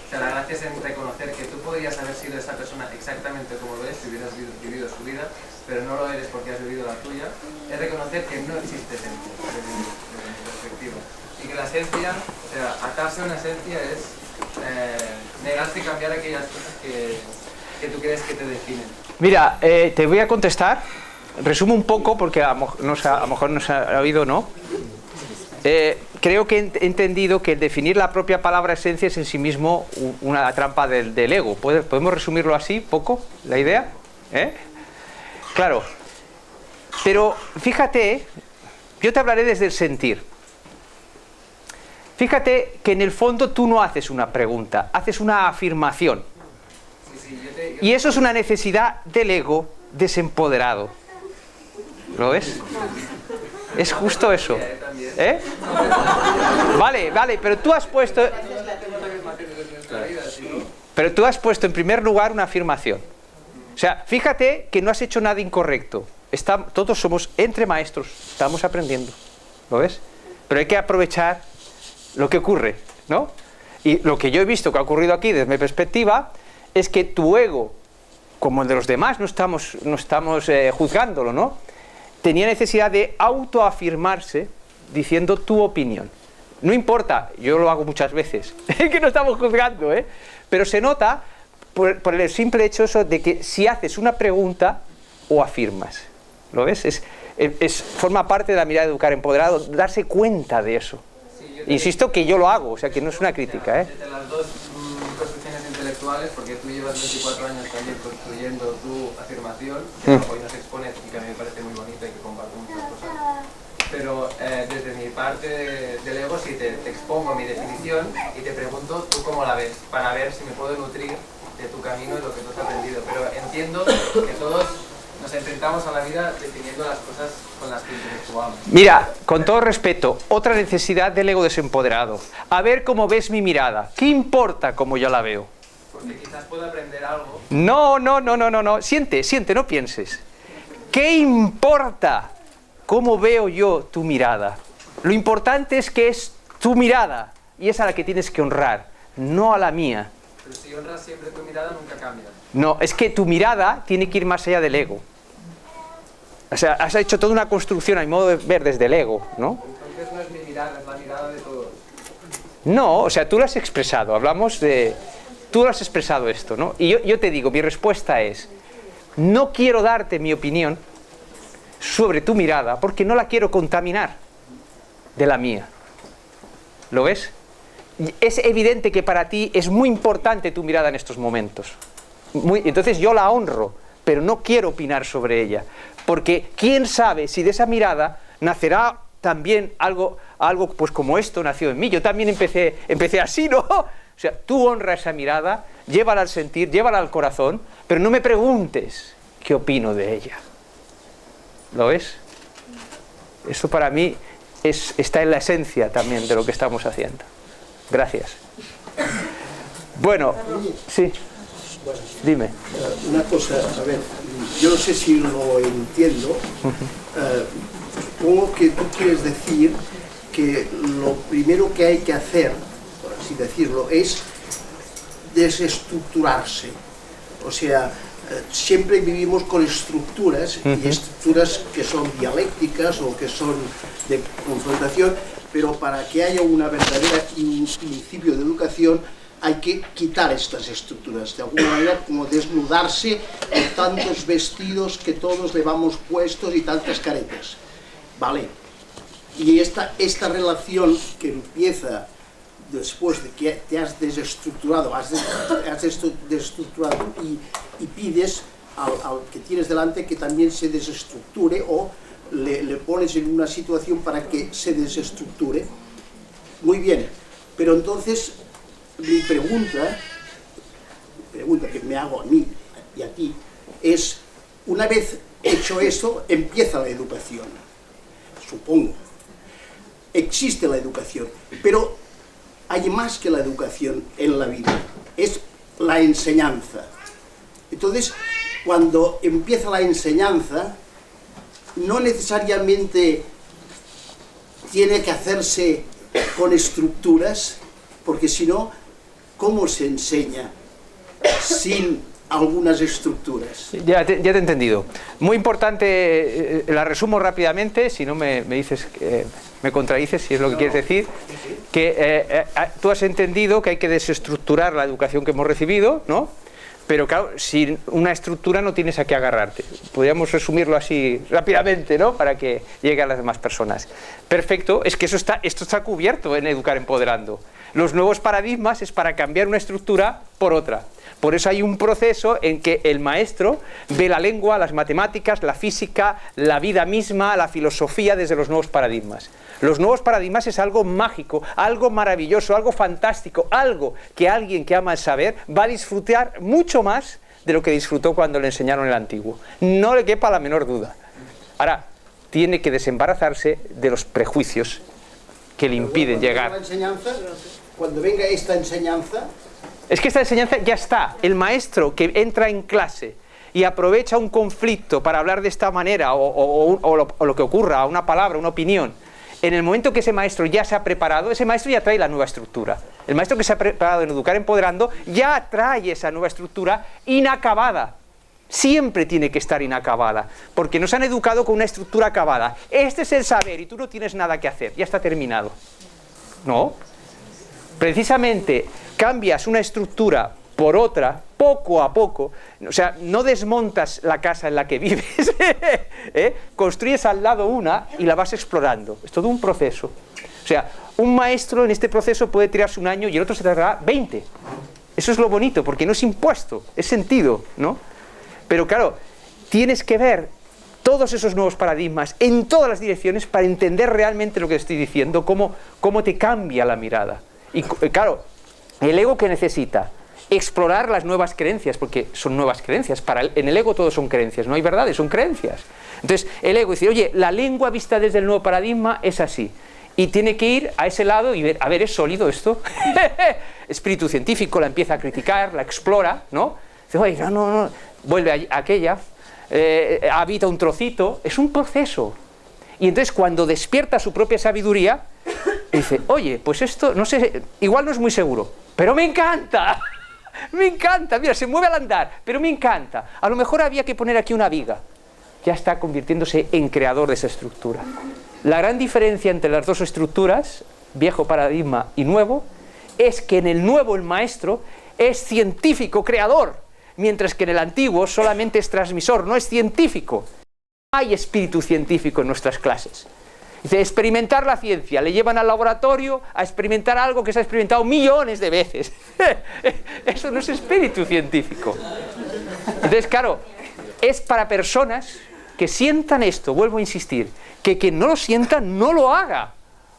[SPEAKER 6] la gracia es en reconocer que tú podrías haber sido esa persona exactamente como lo es si hubieras vivido su vida, pero no lo eres porque has vivido la tuya. Es reconocer que no existe esencia desde mi perspectiva, y que la esencia, o sea, atarse a una esencia es negarse a cambiar aquellas cosas que que tú crees que te definen?
[SPEAKER 1] Mira, te voy a contestar. Resumo un poco porque a lo mejor no se ha oído, ¿no? Creo que he entendido que el definir la propia palabra esencia es en sí mismo una trampa del ego. ¿Podemos resumirlo así, poco, la idea? Claro. Pero fíjate, yo te hablaré desde el sentir. Fíjate que en el fondo tú no haces una pregunta, haces una afirmación. Y eso es una necesidad del ego desempoderado. ¿Lo ves? Es justo eso. Vale, pero tú has puesto... Pero tú has puesto en primer lugar una afirmación. O sea, fíjate que no has hecho nada incorrecto. Todos somos entre maestros, estamos aprendiendo. ¿Lo ves? Pero hay que aprovechar lo que ocurre, ¿no? Y lo que yo he visto que ha ocurrido aquí desde mi perspectiva es que tu ego, como el de los demás, no estamos juzgándolo, ¿no? Tenía necesidad de autoafirmarse diciendo tu opinión. No importa, yo lo hago muchas veces, que no estamos juzgando, pero se nota por el simple hecho eso de que si haces una pregunta o afirmas. ¿Lo ves? Forma parte de la mirada de educar empoderado, darse cuenta de eso. Insisto que yo lo hago, o sea que no es una crítica.
[SPEAKER 6] Desde las dos construcciones intelectuales, porque tú llevas 24 años también construyendo tu afirmación, que hoy nos expones y que a mí me parece muy bonita y que comparto muchas cosas. Pero desde mi parte del ego sí te expongo mi definición y te pregunto tú cómo la ves, para ver si me puedo nutrir de tu camino y lo que tú has aprendido. Pero entiendo que todos nos enfrentamos a la vida definiendo las cosas con las que interactuamos.
[SPEAKER 1] Mira, con todo respeto, otra necesidad del ego desempoderado. A ver cómo ves mi mirada. ¿Qué importa cómo yo la veo?
[SPEAKER 6] Porque quizás pueda aprender algo.
[SPEAKER 1] No. Siente, no pienses. ¿Qué importa cómo veo yo tu mirada? Lo importante es que es tu mirada y es a la que tienes que honrar, no a la mía.
[SPEAKER 6] Pero si honras siempre tu mirada, nunca cambia.
[SPEAKER 1] No, es que tu mirada tiene que ir más allá del ego. O sea, has hecho toda una construcción a mi modo de ver desde el ego, ¿no?
[SPEAKER 6] Entonces no es mi mirada, es la mirada de todos.
[SPEAKER 1] No, o sea, tú lo has expresado, hablamos de... Tú lo has expresado esto, ¿no? Y yo te digo, mi respuesta es, no quiero darte mi opinión sobre tu mirada porque no la quiero contaminar de la mía. ¿Lo ves? Es evidente que para ti es muy importante tu mirada en estos momentos. Entonces yo la honro, pero no quiero opinar sobre ella. Porque quién sabe si de esa mirada nacerá también algo pues como esto nació en mí. Yo también empecé así, ¿no? O sea, tú honra esa mirada, llévala al sentir, llévala al corazón, pero no me preguntes qué opino de ella. ¿Lo ves? Esto para mí está en la esencia también de lo que estamos haciendo. Gracias. Bueno, sí. Dime.
[SPEAKER 7] Una cosa, a ver, yo no sé si lo entiendo. Supongo que tú quieres decir que lo primero que hay que hacer, por así decirlo, es desestructurarse. O sea, siempre vivimos con estructuras, y estructuras que son dialécticas o que son de confrontación, pero para que haya una verdadera y un principio de educación hay que quitar estas estructuras, de alguna manera como desnudarse de tantos vestidos que todos llevamos puestos y tantas caretas. Vale. Y esta relación que empieza después de que te has desestructurado, has desestructurado y pides al que tienes delante que también se desestructure o le pones en una situación para que se desestructure. Muy bien, pero entonces mi pregunta que me hago a mí y a ti es, una vez hecho eso, empieza la educación, supongo. Existe la educación, pero hay más que la educación en la vida, es la enseñanza. Entonces, cuando empieza la enseñanza, no necesariamente tiene que hacerse con estructuras, porque si no, ¿cómo se enseña sin algunas estructuras?
[SPEAKER 1] Ya te he entendido. Muy importante, la resumo rápidamente, si no me dices, me contradices si es lo que quieres decir, que tú has entendido que hay que desestructurar la educación que hemos recibido, ¿no? Pero claro, sin una estructura no tienes a qué agarrarte. Podríamos resumirlo así rápidamente, ¿no? Para que llegue a las demás personas. Perfecto, es que esto está cubierto en Educar Empoderando. Los nuevos paradigmas es para cambiar una estructura por otra. Por eso hay un proceso en que el maestro ve la lengua, las matemáticas, la física, la vida misma, la filosofía desde los nuevos paradigmas. Los nuevos paradigmas es algo mágico, algo maravilloso, algo fantástico, algo que alguien que ama el saber va a disfrutar mucho más de lo que disfrutó cuando le enseñaron el antiguo. No le quepa la menor duda. Ahora, tiene que desembarazarse de los prejuicios que le impiden llegar.
[SPEAKER 7] Cuando venga esta enseñanza...
[SPEAKER 1] Es que esta enseñanza ya está. El maestro que entra en clase y aprovecha un conflicto para hablar de esta manera o lo que ocurra, una palabra, una opinión, en el momento que ese maestro ya se ha preparado, ese maestro ya trae la nueva estructura. El maestro que se ha preparado en Educar Empoderando ya trae esa nueva estructura inacabada. Siempre tiene que estar inacabada, porque nos han educado con una estructura acabada. Este es el saber y tú no tienes nada que hacer, ya está terminado. ¿No? Precisamente cambias una estructura por otra, poco a poco, o sea, no desmontas la casa en la que vives, construyes al lado una y la vas explorando. Es todo un proceso. O sea, un maestro en este proceso puede tirarse un año y el otro se tardará 20. Eso es lo bonito, porque no es impuesto, es sentido, ¿no? Pero claro, tienes que ver todos esos nuevos paradigmas en todas las direcciones para entender realmente lo que estoy diciendo, cómo te cambia la mirada. Y claro, el ego que necesita explorar las nuevas creencias, porque son nuevas creencias. En el ego todo son creencias, no hay verdades, son creencias. Entonces el ego dice, oye, la lengua vista desde el nuevo paradigma es así. Y tiene que ir a ese lado y ver, a ver, ¿es sólido esto? Espíritu científico la empieza a criticar, la explora, ¿no? Dice, oye, no, vuelve a aquella, habita un trocito, es un proceso. Y entonces cuando despierta su propia sabiduría, dice, oye, pues esto, no sé, igual no es muy seguro, pero me encanta. Me encanta, mira, se mueve al andar, pero me encanta. A lo mejor había que poner aquí una viga. Ya está convirtiéndose en creador de esa estructura. La gran diferencia entre las dos estructuras, viejo paradigma y nuevo, es que en el nuevo el maestro es científico, creador, mientras que en el antiguo solamente es transmisor, no es científico. No hay espíritu científico en nuestras clases. Dice, experimentar la ciencia, le llevan al laboratorio a experimentar algo que se ha experimentado millones de veces. Eso no es espíritu científico. Entonces, claro, es para personas que sientan esto, vuelvo a insistir, que quien no lo sienta no lo haga,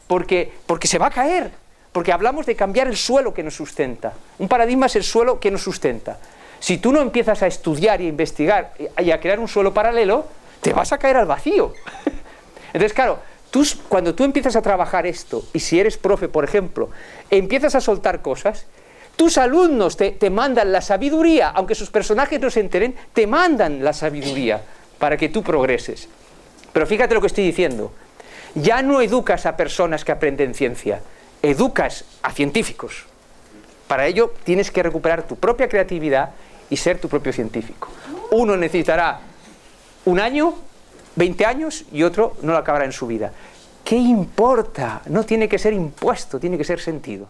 [SPEAKER 1] porque se va a caer, porque hablamos de cambiar el suelo que nos sustenta. Un paradigma es el suelo que nos sustenta. Si tú no empiezas a estudiar y a investigar y a crear un suelo paralelo, te vas a caer al vacío. Entonces, claro, cuando tú empiezas a trabajar esto, y si eres profe, por ejemplo, empiezas a soltar cosas, tus alumnos te mandan la sabiduría, aunque sus personajes no se enteren, te mandan la sabiduría para que tú progreses. Pero fíjate lo que estoy diciendo, ya no educas a personas que aprenden ciencia, educas a científicos. Para ello tienes que recuperar tu propia creatividad y ser tu propio científico. Uno necesitará un año, 20 años y otro no lo acabará en su vida. ¿Qué importa? No tiene que ser impuesto, tiene que ser sentido.